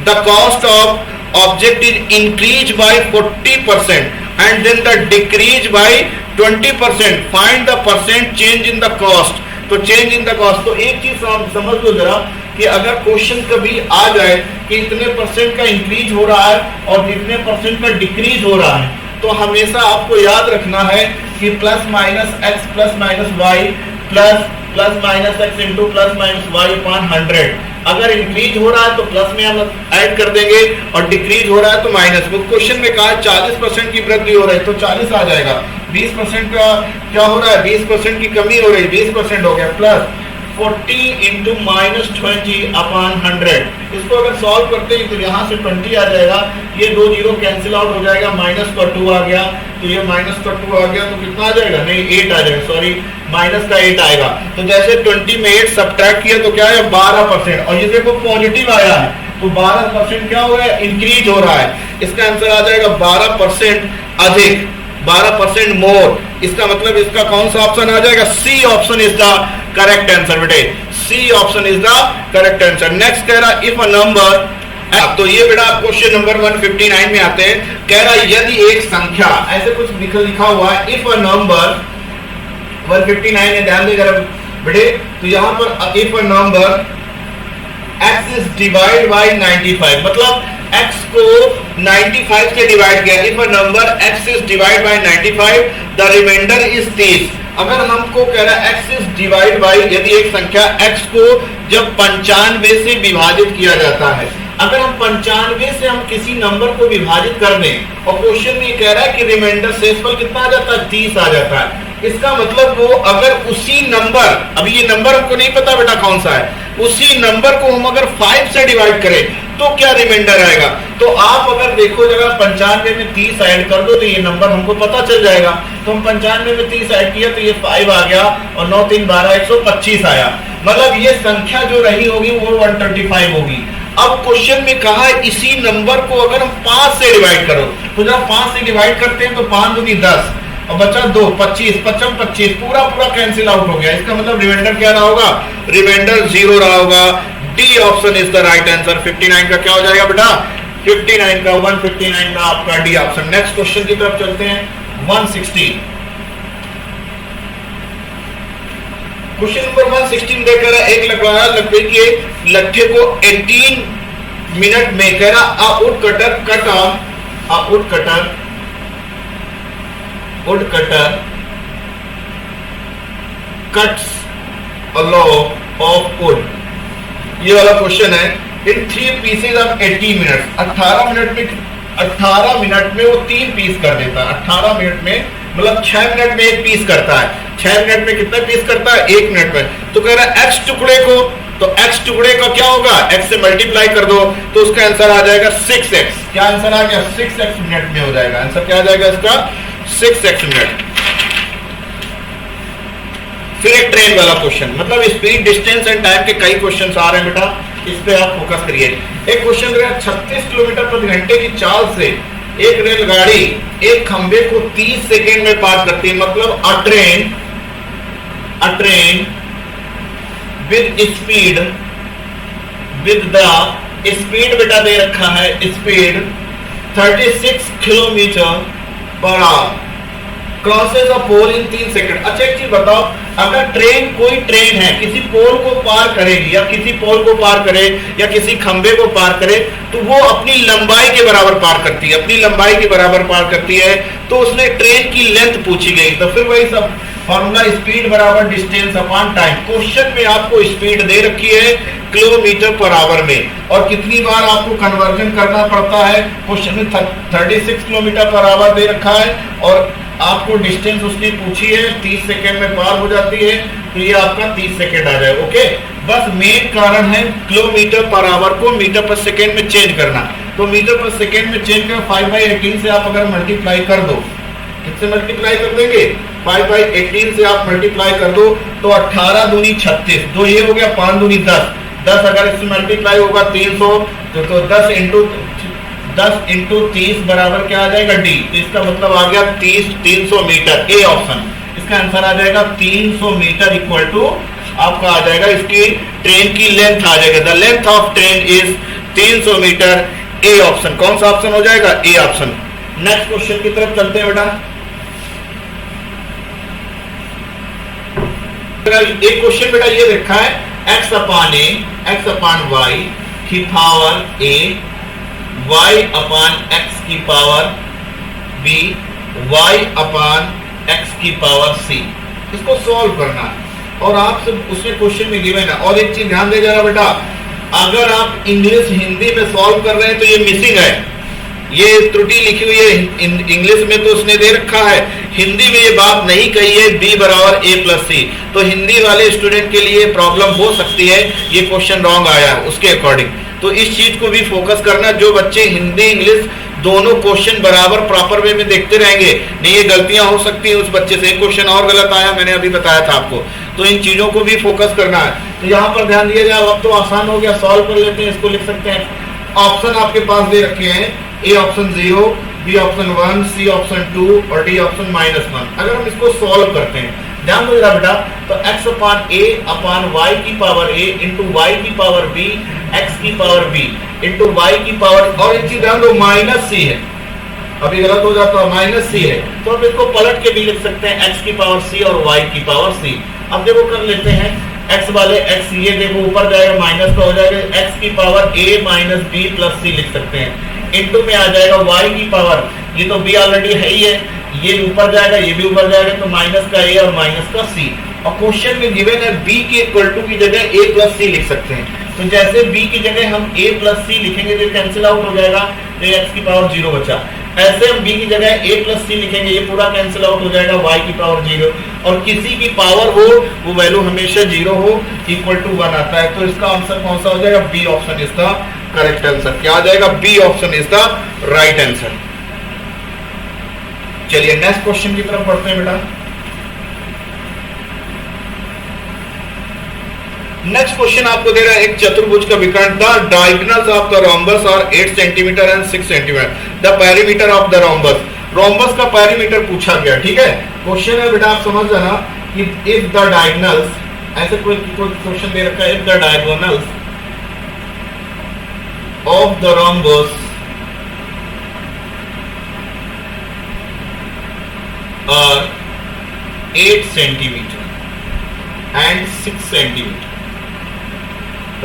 the cost of object is increase by 40% and then the decrease by 20%, find the percent change in the cost. तो चेंज इन द कॉस्ट, तो एक चीज समझ लो जरा कि अगर क्वेश्चन कभी आ जाए कि इतने परसेंट का इंक्रीज हो रहा है और इतने परसेंट का डिक्रीज हो रहा है, तो हमेशा आपको याद रखना है कि plus minus X plus minus Y plus minus X into plus minus Y upon 100। अगर इंक्रीज हो रहा है तो प्लस में हम ऐड कर देंगे, और डिक्रीज हो रहा है तो माइनस। वो क्वेश्चन में कहा 40% की वृद्धि हो रही है तो 40 आ जाएगा। 20% का क्या हो रहा है? 20% की कमी हो रही है, 20% हो गया, प्लस 40 इंटू माइनस 20 अपॉन 100। इसको अगर सॉल्व करते हैं तो यहाँ से 20 आ जाएगा, ये 2 जीरो कैंसिल आउट हो जाएगा, माइनस का 2 आ गया, तो ये माइनस का 2 आ गया, तो कितना आ जाएगा? नहीं 8 आ जाएगा, सॉरी माइनस का 8 आएगा। तो जैसे 20 में 8 सब्ट्रैक्ट किया तो क्या है? 12%। और ये देखो पॉजिटिव आया है, तो 12% क्या हो रहा है? इंक्रीज हो रहा है। इसका आंसर आ जाएगा 12% अधिक, 12% मोर। इसका मतलब इसका कौन सा ऑप्शन आ जाएगा? C option is the correct answer बेटे। C option is the correct answer. Next कह रहा इफ अ नंबर, तो ये बेटा क्वेश्चन नंबर 159 में आते हैं। कह रहा यदि एक संख्या, ऐसे कुछ लिखा हुआ है, इफ अ नंबर 159 है, ध्यान दे जरा बेटे। तो यहां पर if a number x is divide by 95, मतलब x को 95 से डिवाइड किया। If a number x is divide by 95, the remainder is 30। अगर हमको कह रहा है x इज डिवाइड बाय, यदि एक संख्या x को जब 95 से विभाजित किया जाता है, अगर हम 95 से हम किसी नंबर को विभाजित कर दें और क्वेश्चन में कह रहा है कि रिमाइंडर शेषफल कितना आ जाता है? 30 आ जाता है। इसका मतलब वो अगर उसी नंबर, अभी ये नंबर हमको नहीं पता बेटा कौन सा है, उसी नंबर को हम अगर 5 से डिवाइड करें तो क्या रिमाइंडर आएगा? तो आप अगर देखो जगह 95 में 30 ऐड कर दो तो ये नंबर हमको पता चल जाएगा। तो हम 95 में 30 ऐड किया तो ये 5 आ गया, और 9 3 12 125 आया। मतलब ये संख्या जो रही होगी वो 125 होगी। अब क्वेश्चन में कहा है इसी नंबर को अगर हम 5 से डिवाइड करो, तो जब 5 से डिवाइड करते हैं तो 5 दूनी 10 और बचा 2, 25, 55, 25, पूरा कैंसिल आउट हो गया। इसका मतलब रिमाइंडर क्या रहा होगा? रिमाइंडर 0 रहा होगा। D option is the right answer. 59 का क्या हो जाएगा बेटा? 59 का 159 का आपका डी ऑप्शन। नेक्स्ट क्वेश्चन की तरफ चलते हैं। 160 क्वेश्चन नंबर 116 देकर एक लकड़ी के लट्ठे को 18 मिनट में कह रहा would cutter cuts a log of would. ये वाला क्वेश्चन है। इन 3 पीसेज ऑफ 80 मिनट, 18 मिनट में वो 3 पीस कर देता है। 18 मिनट में मतलब 6 मिनट में 1 पीस करता है। 6 मिनट में कितना पीस करता है? 1 मिनट में। तो कह रहा है x टुकड़े को, तो x टुकड़े का क्या होगा? x से मल्टीप्लाई कर दो तो उसका आंसर आ जाएगा 6x। क्या आंसर आ गया? 6x मिनट में हो जाएगा। आंसर क्या आ जाएगा इसका? 6x minute. फिर एक ट्रेन वाला क्वेश्चन, मतलब स्पीड, डिस्टेंस एंड टाइम के कई क्वेश्चन आ रहे हैं बेटा। इस पे आप फोकस करिए। एक क्वेश्चन दिया 36 किलोमीटर प्रति घंटे की चाल से एक रेलगाड़ी एक खंबे को 30 सेकेंड में पार करती है, मतलब a train with the speed बेटा दे रखा है, speed 36 kilometre per hour crosses a pole in 3 second. अच्छा एक चीज बताओ, अगर कोई ट्रेन है किसी पोल को पार करेगी या किसी पोल को पार करे या किसी खंबे को पार करे तो वो अपनी लंबाई के बराबर पार करती है, अपनी लंबाई के बराबर पार करती है। तो उसने ट्रेन की लेंथ पूछी गई, तो फिर वही सब फॉर्मूला स्पीड बराबर डिस्टेंस अपॉन टाइम। क्वेश्चन में आपको स्पीड दे रखी है किलोमीटर पर आवर में, और कितनी बार आपको कन्वर्जन करना पड़ता है। क्वेश्चन में 36 किलोमीटर पर आवर दे रखा है और आपको डिस्टेंस उसने पूछी है, 30 सेकेंड में पार हो जाती है, तो ये आपका 30 सेकेंड आ जाए। ओके, बस मेन कारण है किलोमीटर पर आवर को मीटर पर सेकेंड में चेंज करना। तो मीटर पर सेकेंड में चेंज कर 5/18 से आप अगर मल्टीप्लाई कर दो, किससे मल्टीप्लाई कर देंगे, 5/18 से आप मल्टीप्लाई कर दो तो 18 दूनी 36, दो ये हो गया, 5 दूनी 10, 10 अगर इससे मल्टीप्लाई होगा 300 तो 10 इंटू 30 बराबर क्या आ जाएगा डी। तो इसका मतलब आ गया 300 मीटर, ए ऑप्शन इसका आंसर आ जाएगा। 300 मीटर इक्वल टू आपका आ जाएगा इसकी ट्रेन की लेंथ आ जाएगा, the length of train is 300 metre, A option. कौन सा ऑप्शन हो जाएगा, ए ऑप्शन। नेक्स्ट क्वेश्चन की तरफ चलते हैं बेटा। एक क्वेश्चन बेटा ये देखा है, x अपान y की power a, y upon x की पावर b, y अपान x की पावर c। इसको सॉल्व करना है और आपसे उसने क्वेश्चन में गिवन है। और एक चीज ध्यान दे जरा बेटा, अगर आप इंग्लिश हिंदी में सॉल्व कर रहे हैं तो ये मिसिंग है, ये त्रुटि लिखी हुई है। इंग्लिश में तो उसने दे रखा है, हिंदी में ये बात नहीं कही है b बराबर a प्लस सी। तो हिंदी वाले स्टूडेंट के लिए प्रॉब्लम हो सकती है, ये क्वेश्चन रॉन्ग आया है उसके अकॉर्डिंग। तो इस चीज को भी फोकस करना, जो बच्चे हिंदी इंग्लिश दोनों क्वेश्चन बराबर प्रॉपर वे में देखते रहेंगे, नहीं ये गलतियां हो सकती है उस बच्चे से। एक क्वेश्चन और गलत आया, मैंने अभी बताया था आपको, तो इन चीजों को भी फोकस करना है। तो यहाँ पर ध्यान दिया जाए, अब तो आसान हो गया, सॉल्व कर लेते हैं। इसको लिख सकते हैं, ऑप्शन आपके पास दे रखे हैं, A option 0, B option 1, C option 2 और डी ऑप्शन -1। अगर हम इसको सॉल्व करते हैं, ध्यान दो जरा बेटा, तो x upon a upon y की पावर a इंटू y की पावर b, x की पावर b इंटू y की पावर, और एक चीज ध्यान दो माइनस c है, अभी गलत हो जाता है, माइनस c है, तो हम इसको पलट के भी लिख सकते हैं, x की पावर c और y की पावर c। अब देखो कर लेते हैं, x वाले x, ये देखो ऊपर जाएगा माइनस का हो जाएगा, x की power a minus b plus c लिख सकते हैं, इंटू में आ जाएगा y की पावर, ये तो b ऑलरेडी है ही है, ये भी ऊपर जाएगा, ये भी ऊपर जाएगा, तो माइनस का a और माइनस का c। और क्वेश्चन में गिवन है b के इक्वल टू की जगह a प्लस c लिख सकते हैं। तो जैसे b की जगह हम a प्लस c लिखेंगे तो कैंसिल आउट हो जाएगा, तो x की पावर 0 बचा। ऐसे हम b की जगह a प्लस c लिखेंगे, ये पूरा कैंसिल आउट हो जाएगा, y की पावर 0, और किसी की पावर हो वो वैल्यू हमेशा 0 हो, इक्वल टू 1 आता है। तो इसका आंसर कौन सा हो जाएगा, B option is the correct answer. क्या आ जाएगा, B option is the right answer. चलिए नेक्स्ट क्वेश्चन की तरफ बढ़ते हैं बेटा। नेक्स्ट क्वेश्चन आपको दे रहा है, एक चतुर्भुज का विकर्ण, the diagonals of the rhombus are 8 centimetre and 6 centimetre, the perimeter of the rhombus. Rhombus का पेरीमीटर पूछा गया, ठीक है। क्वेश्चन है बेटा, आप समझ जाना कि इफ द डायगोनल्स, ऐसे कोई क्वेश्चन दे रखा है, if the diagonals of the rhombus are 8 centimeter and 6 centimeter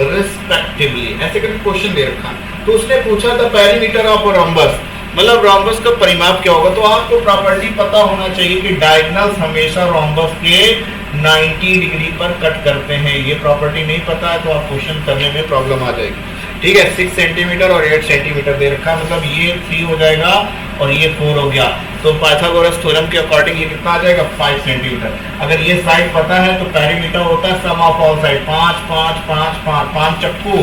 respectively, ऐसे करके क्वेश्चन दे रखा। तो उसने पूछा था पेरीमीटर ऑफ रोम्बस, मतलब रोम्बस का परिमाप क्या होगा। तो आपको प्रॉपर्टी पता होना चाहिए कि डायगोनल्स हमेशा रोम्बस के 90 डिग्री पर कट करते हैं। ये प्रॉपर्टी नहीं पता है तो आप क्वेश्चन करने में प्रॉब्लम आ जाएगी, ठीक है। 6 सेंटीमीटर और 8 सेंटीमीटर दे रखा, मतलब ये 3 हो जाएगा और ये 4 हो गया। तो पाइथागोरस थ्योरम के अकॉर्डिंग ये कितना आ जाएगा, 5 सेंटीमीटर। अगर ये साइड पता है तो पेरीमीटर होता है सम ऑफ ऑल साइड, 5 5 5 5 5 चक्कू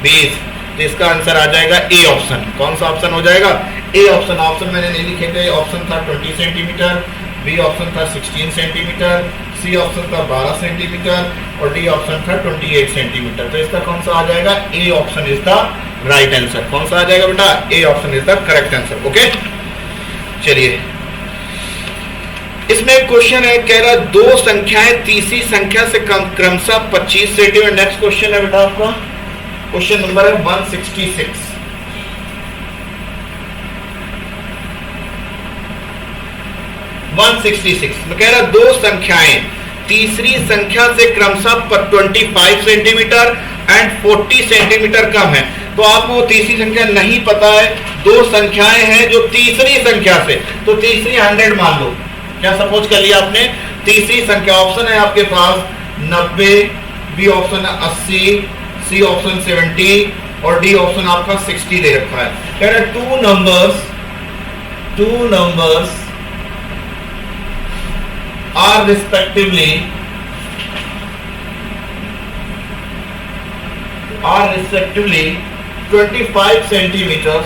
20। तो इसका आंसर आ जाएगा ए ऑप्शन। कौन सा ऑप्शन हो जाएगा, ए ऑप्शन। ऑप्शन मैंने नहीं लिखे थे, ऑप्शन था 20 सेंटीमीटर, बी ऑप्शन था 16 सेंटीमीटर, सी ऑप्शन था 12 सेंटीमीटर और डी ऑप्शन था 28 सेंटीमीटर। तो इसका कौन सा आ जाएगा? A option is the right answer. कौन सा आ जाएगा बेटा? A option is the correct answer. Okay, चलिए इसमें एक क्वेश्चन है, कह रहा दो संख्याएं तीसरी संख्या से क्रमशः 25 सेंटीमीटर। नेक्स्ट क्वेश्चन है बेटा आपका, क्वेश्चन नंबर है 166। 166 में कह रहा दो संख्याएं तीसरी संख्या से क्रमशः 25 सेंटीमीटर एंड 40 सेंटीमीटर कम है। तो आपको वो तीसरी संख्या नहीं पता है, दो संख्याएं हैं जो तीसरी संख्या से, तो तीसरी 100 मान लो। क्या सपोज कर लिया आपने? तीसरी संख्या ऑप्शन है आपके पास 90, बी ऑप्शन है 80, सी ऑप्शन 70 और डी ऑप्शन आपका 60 दे रखा है। कह रहा two numbers are respectively 25 centimetre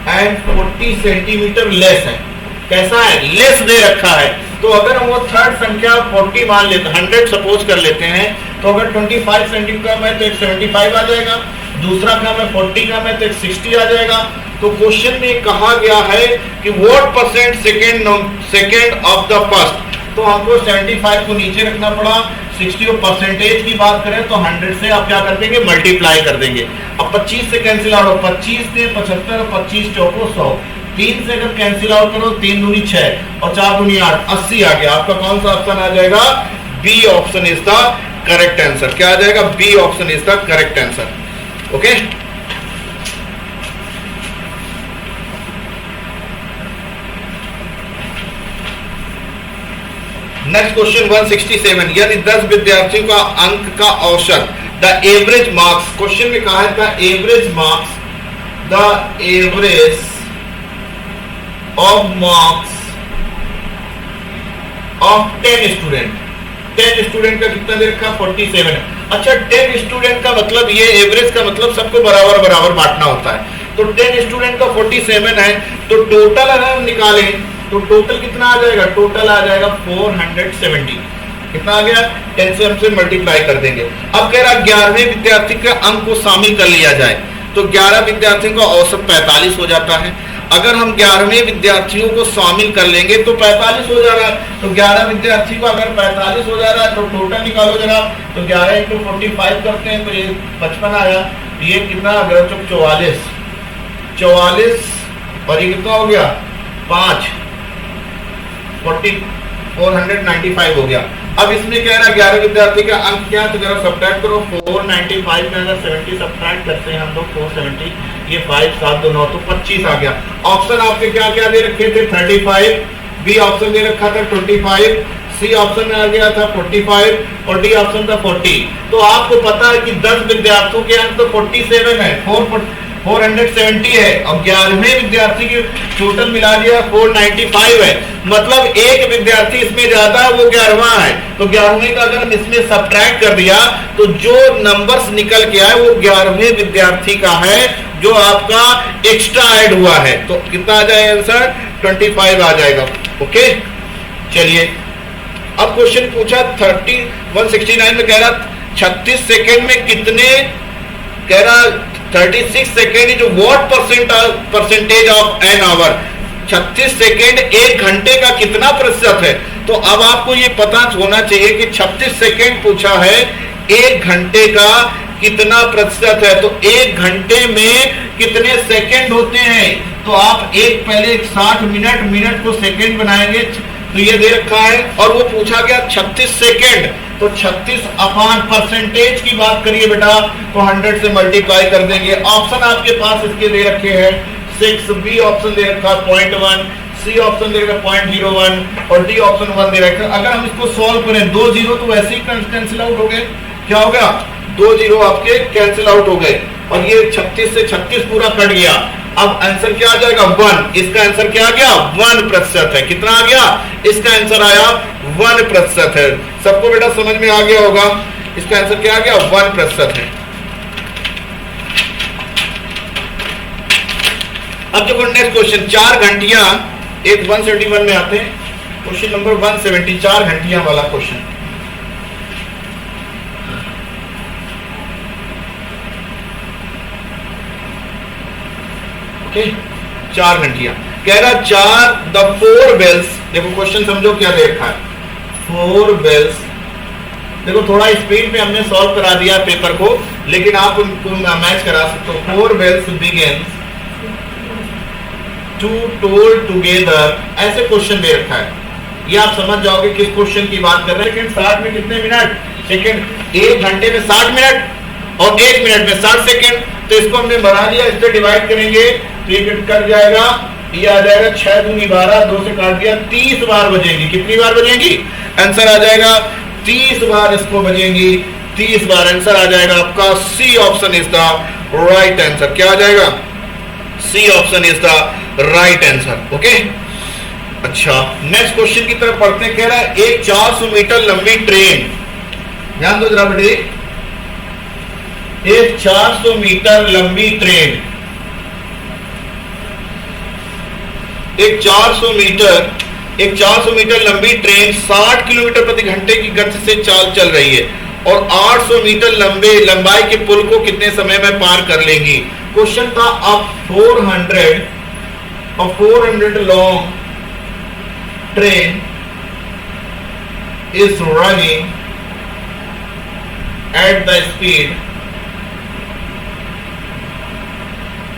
and 40 centimetre less है। कैसा है? लेस दे रखा है। तो अगर हम वो थर्ड संख्या 40 मान लेते, 100 सपोज कर लेते हैं, तो अगर 25 सेंटीमीटर कम है तो एक 75 आ जाएगा, दूसरा कम है 40 कम है तो एक 60 आ जाएगा। तो क्वेश्चन में कहा गया है कि what percent second of the first, तो हमको 75 को नीचे रखना पड़ा। 60 और परसेंटेज की बात करें तो 100 से आप क्या कर देंगे? मल्टीप्लाई कर देंगे। अब 25 से कैंसिल आउट हो, 25 से 75 और 25 चौको 100, 3 से अगर कैंसिल आउट करो 3 दूनी 6 और 4 दूनी 8, 80 आ गया। आपका कौन सा ऑप्शन आ जाएगा? B option is the correct answer. क्या आ जाएगा? B option is the correct answer. Okay, next question 167। यदि 10 विद्यार्थियों का अंक का औसत द एवरेज मार्क्स, क्वेश्चन में कहा है the average marks of 10 student, 10 student का कितना दे रखा? 47 है। अच्छा, 10 स्टूडेंट का मतलब ये एवरेज का मतलब सबको बराबर बराबर बांटना होता है। तो 10 स्टूडेंट का 47 है, तो टोटल अगर हम निकालें तो टोटल कितना आ जाएगा? टोटल आ जाएगा 470। कितना आ गया? 10 से हमसे मल्टीप्लाई कर देंगे। अब कह रहा 11वें विद्यार्थी के अंक को शामिल कर लिया जाए, तो 11 विद्यार्थियों का औसत 45 हो जाता है। अगर हम 11वें विद्यार्थियों को शामिल कर लेंगे तो 45 हो जा रहा है। तो 11 विद्यार्थी को अगर 45 हो जा रहा है तो टोटल निकालो जरा, तो 11 × 45 करते हैं तो ये 55 आया। ये कितना आ गया? 44 और ये कितना हो गया? 5, 495 हो गया। अब इसमें कह रहा है 11 विद्यार्थी का अंक क्या? तो जरा सब्ट्रैक्ट करो, 495 में अगर 70 सब्ट्रैक्ट करते हैं हम लोग 470, ये 5 7 2 9, तो 25 आ गया। ऑप्शन आपके क्या क्या दे रखे थे? 35, बी ऑप्शन दे रखा था 25, सी ऑप्शन में आ गया था 45 और डी ऑप्शन था 40। तो आपको पता है कि 10 विद्यार्थियों के अंक तो 47 है, 470 है, और 11वें विद्यार्थी की टोटल मिला दिया 495 है। मतलब एक विद्यार्थी इसमें ज्यादा है, वो 11वां है। तो 11वें का अगर हम इसमें सब्ट्रैक्ट कर दिया तो जो नंबर्स निकल के आए वो 11वें विद्यार्थी का है, जो आपका एक्स्ट्रा ऐड हुआ है। तो कितना आ जाएगा आंसर? 25 आ जाएगा। ओके, चलिए अब क्वेश्चन पूछा 169 में कह रहा 36 सेकेंड में कितने, कह रहा 36 second is what percentage of an hour. 36 second 1 घंटे का कितना प्रतिशत है? तो अब आपको ये पता होना चाहिए कि 36 सेकेंड पूछा है, 1 घंटे का कितना प्रतिशत है। तो 1 घंटे में कितने सेकेंड होते हैं? तो आप पहले 60 मिनट को सेकेंड बनाएंगे, तो ये दे रखा है। और वो पूछा गया 36 सेकेंड, तो 36 अपान परसेंटेज की बात करिए बेटा तो 100 से मल्टीप्लाई कर देंगे। ऑप्शन आपके पास इसके दे रखे हैं 6, बी ऑप्शन दे रखा 0.1, सी ऑप्शन दे रखा 0.01 और डी ऑप्शन 1 दे रखा। अगर हम इसको सॉल्व करें 2 0 तो वैसे ही कैंसिल आउट हो गए। क्या हो गया? 2 0 आपके कैंसिल आउट हो गए और ये 36 से 36 पूरा कट गया। अब आंसर क्या आ जाएगा? 1। इसका आंसर क्या आ गया? 1% है। कितना आ गया? इसका आंसर आया 1% है। सबको बेटा समझ में आ गया होगा, इसका आंसर क्या आ गया? 1% है। अब देखो नेक्स्ट क्वेश्चन, 4 घंटियां, एक 171 में आते हैं, क्वेश्चन नंबर 170, 4 घंटियां वाला क्वेश्चन। ओके, 4 घंटियां। कह रहा 4 बेल्स, देखो क्वेश्चन समझो क्या दे रखा है, 4 बेल्स। देखो थोड़ा स्पीड में हमने सॉल्व करा दिया पेपर को, लेकिन आप उनको मैच करा सकते हो। 4 bells begins to toll together, ऐसे क्वेश्चन दे रखा है। ये आप समझ जाओगे किस क्वेश्चन की बात कर रहे हैं। 60 में कितने मिनट सेकंड, 1 घंटे में 60 मिनट और 1 मिनट में 60 सेकंड। तो इसको हमने बना लिया, इससे डिवाइड करेंगे तो ये कट जाएगा, ये आ जाएगा 6 दूनी 12, 2 से काट दिया, 30 बार बजेंगी। कितनी बार बजेंगी? आंसर आ जाएगा 30 बार इसको बजेंगी, 30 बार। आंसर आ जाएगा आपका C option is the right answer. क्या आ जाएगा? C option is the right answer. Okay, अच्छा नेक्स्ट क्वेश्चन की तरफ पढ़ते हैं। कह रहा है एक 400 मीटर लंबी ट्रेन, ध्यान दो जरा बेटे, एक 400 मीटर लंबी ट्रेन, एक 400 मीटर लंबी ट्रेन 60 किलोमीटर प्रति घंटे की गति से चाल चल रही है और 800 मीटर लंबाई के पुल को कितने समय में पार कर लेंगी। क्वेश्चन था अब 400 long train is running at the speed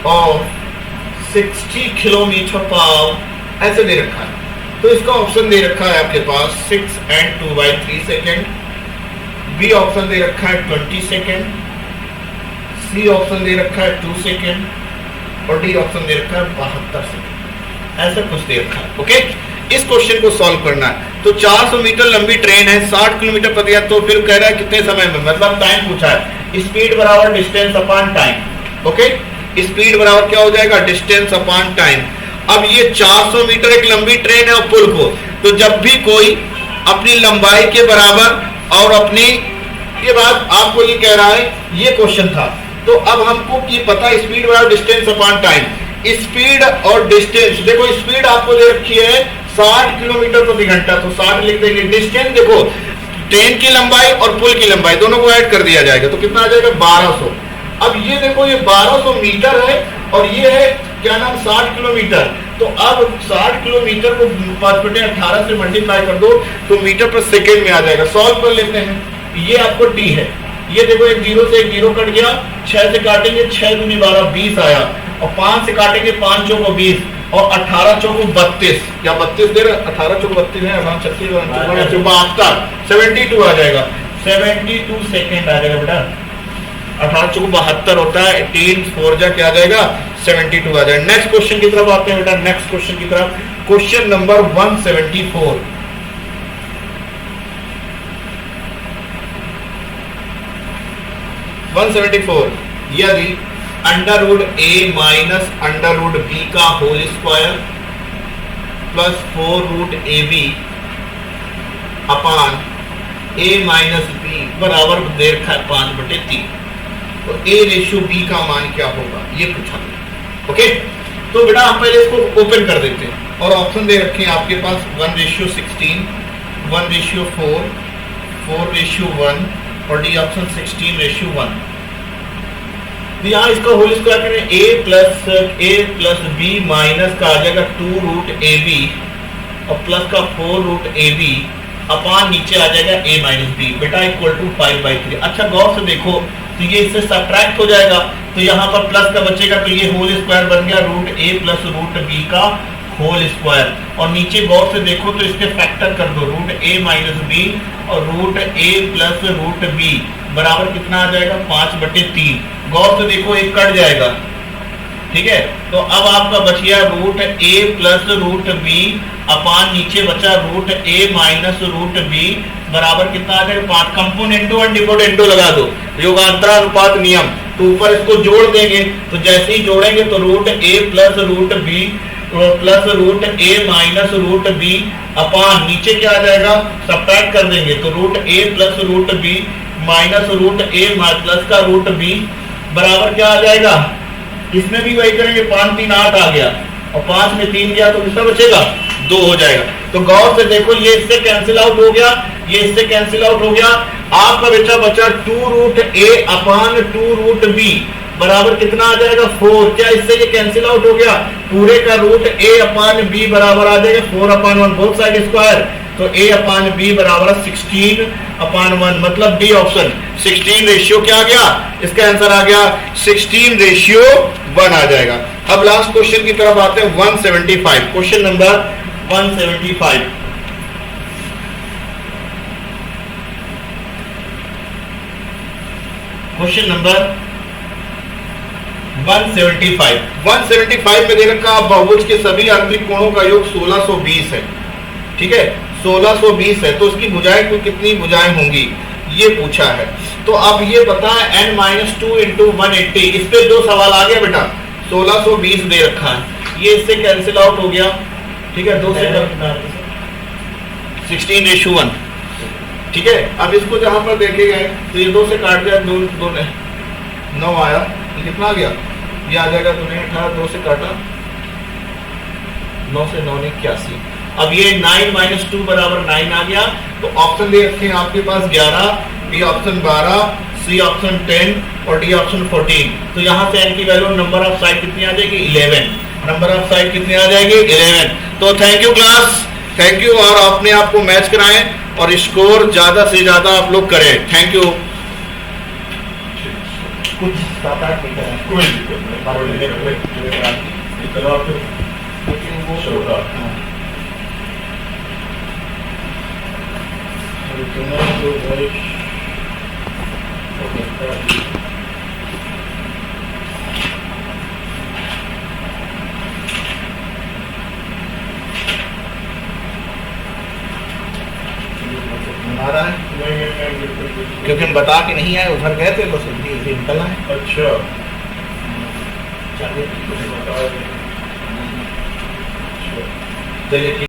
of 60 kilometre per our, ऐसे दे रखा है। तो इसका ऑप्शन दे रखा है आपके पास 6 and 2/3 सेकेंड, बी ऑप्शन दे रखा है 20 सेकेंड, सी ऑप्शन दे रखा है 2 सेकेंड और डी ऑप्शन दे रखा है 72 सेकेंड, ऐसा कुछ दे रखा है। ओके, इस क्वेश्चन को सॉल्व करना है। तो 400 मीटर लंबी ट्रेन है, 60 किलोमीटर प्रति घंटा, तो फिर कह रहा है कितने समय में, मतलब टाइम पूछा है। स्पीड बराबर distance upon time. Okay, speed बराबर क्या हो जाएगा? Distance upon time. अब ये 400 मीटर एक लंबी ट्रेन है और पुल को, तो जब भी कोई अपनी लंबाई के बराबर और अपनी, ये बात आपको ये कह रहा है, ये क्वेश्चन था। तो अब हमको ये पता है स्पीड बराबर डिस्टेंस अपॉन टाइम। स्पीड और डिस्टेंस, देखो स्पीड आपको दे रखी है 60 किलोमीटर प्रति घंटा, तो 60 लिख देंगे। डिस्टेंस देखो ट्रेन की लंबाई और पुल की लंबाई दोनों को ऐड कर दिया जाएगा, तो कितना आ जाएगा? 1200। अब ये देखो ये 1200 मीटर है और ये है क्या नाम 60 किलोमीटर। तो अब 60 किलोमीटर को 5/18 से मल्टीप्लाई कर दो तो मीटर पर सेकेंड में आ जाएगा। सॉल्व कर लेते हैं। ये आपको टी है, ये देखो एक 0 से एक 0 कट गया, 6 से काटेंगे 6 दूनी 12, 20 आया, और 5 से काटेंगे 5 चौको 20 और 18 चौको 32, या 32 दे रहे, 18 चौको 32 है, 36 72, 72 आ जाएगा, 72 सेकेंड आ जाएगा बेटा। 18 चौको 72 होता है, 18 4 जा क्या आ जाएगा? 72 आ जाएगा। नेक्स्ट क्वेश्चन की तरफ आते हैं बेटा, नेक्स्ट क्वेश्चन की तरफ। Question number 174। यदि √a माइनस √b का whole square plus 4√ab upon a minus b बराबर दे रखा है 5/3, तो a रेशियो b का मान क्या होगा, ये पूछा। ओके, तो बेटा हम पहले इसको ओपन कर देते हैं और ऑप्शन दे रखे हैं आपके पास 1:16, 1:4, 4:1 और डी ऑप्शन 16:1। तो यहाँ इसका होल स्क्वायर करें, a प्लस b माइनस का आ जाएगा 2√ab और प्लस का 4√ab अपान नीचे आ जाएगा a माइनस b बेटा इक्वल टू 5/3। अच्छा गौर से देखो, तो ये इससे सब्ट्रैक्ट हो जाएगा, तो यहाँ पर प्लस का बचेगा, तो ये होल स्क्वायर बन गया √a प्लस √b का होल स्क्वायर। और नीचे गौर से देखो तो इसके फैक्टर कर दो, √a माइनस b और √a प्लस √b बराबर कितना आ जाएगा? 5/3। गौर से देखो एक कट जाएगा, ठीक है। तो अब आपका बच गया √a प्लस √b अपान नीचे बचा √a माइनस √b बराबर कितना आ जाएगा? 5। कंपोनेंटो और डिपोटेंटो लगा दो, योगांतरानुपात नियम, तो ऊपर इसको जोड़ देंगे, तो जैसे ही जोड़ेंगे तो √a plus √b plus √a minus √b अपान नीचे क्या आ जाएगा? सब्ट्रैक्ट कर देंगे, तो √a plus √b minus √a plus का √b बराबर क्या आ जाएगा? इसमें भी वही करेंगे, 5 3 8 आ गया और 5 में 3 गया तो कितना बचेगा? 2 हो जाएगा। तो गौर से देखो ये इससे कैंसिल आउट हो गया, ये इससे कैंसिल आउट हो गया, आपका बेटा बचा 2√a अपान 2√b बराबर कितना आ जाएगा 4। क्या इससे ये कैंसिल आउट हो गया? पूरे का रूट a अपान b बराबर आ जाएगा 4/1 बोथ साइड स्क्वायर। तो a अपान b बराबर 16/1 मतलब बी ऑप्शन 16 क्या आ गया? इसका आंसर आ गया 16:1 आ जाएगा। अब लास्ट क्वेश्चन की तरफ आते हैं 175। Question number 175। क्वेश्चन नंबर 175 में दे रखा बहुभुज के सभी आंतरिक कोणों का योग 1620 है। ठीक है, 1620 है, तो उसकी भुजाएं कुल कितनी भुजाएं होंगी ये पूछा है। तो अब ये पता है n-2 × 180। इस पे दो सवाल आ गया बेटा। 1620 दे रखा है, ये इससे कैंसिल आउट हो गया। ठीक है, 2 से 16:1। ठीक है, अब इसको जहां पर देखे गए तो ये 2 से काट दिया, 2 ने 9 आया, तो कितना आ गया? ये आ जाएगा 2 ने 18, 2 से काटा 9 से 9 ने 81। अब ये 9 - 2 बराबर 9 आ गया। तो ऑप्शन दे रखे हैं आपके पास 11, बी ऑप्शन 12, सी ऑप्शन 10 और डी ऑप्शन 14। तो यहाँ से n की वैल्यू नंबर ऑफ साइड कितनी आ जाएगी? 11। नंबर ऑफ साइड कितनी आ जाएगी? 11। तो thank you class, thank you. और अपने आप को मैच कराएं और स्कोर ज्यादा से ज्यादा आप लोग करें। Thank you. कुछ 7-8 आ रहा है क्योंकि हम बता के नहीं आए, उधर गए थे तो सीधे निकलना है। अच्छा, चलिए।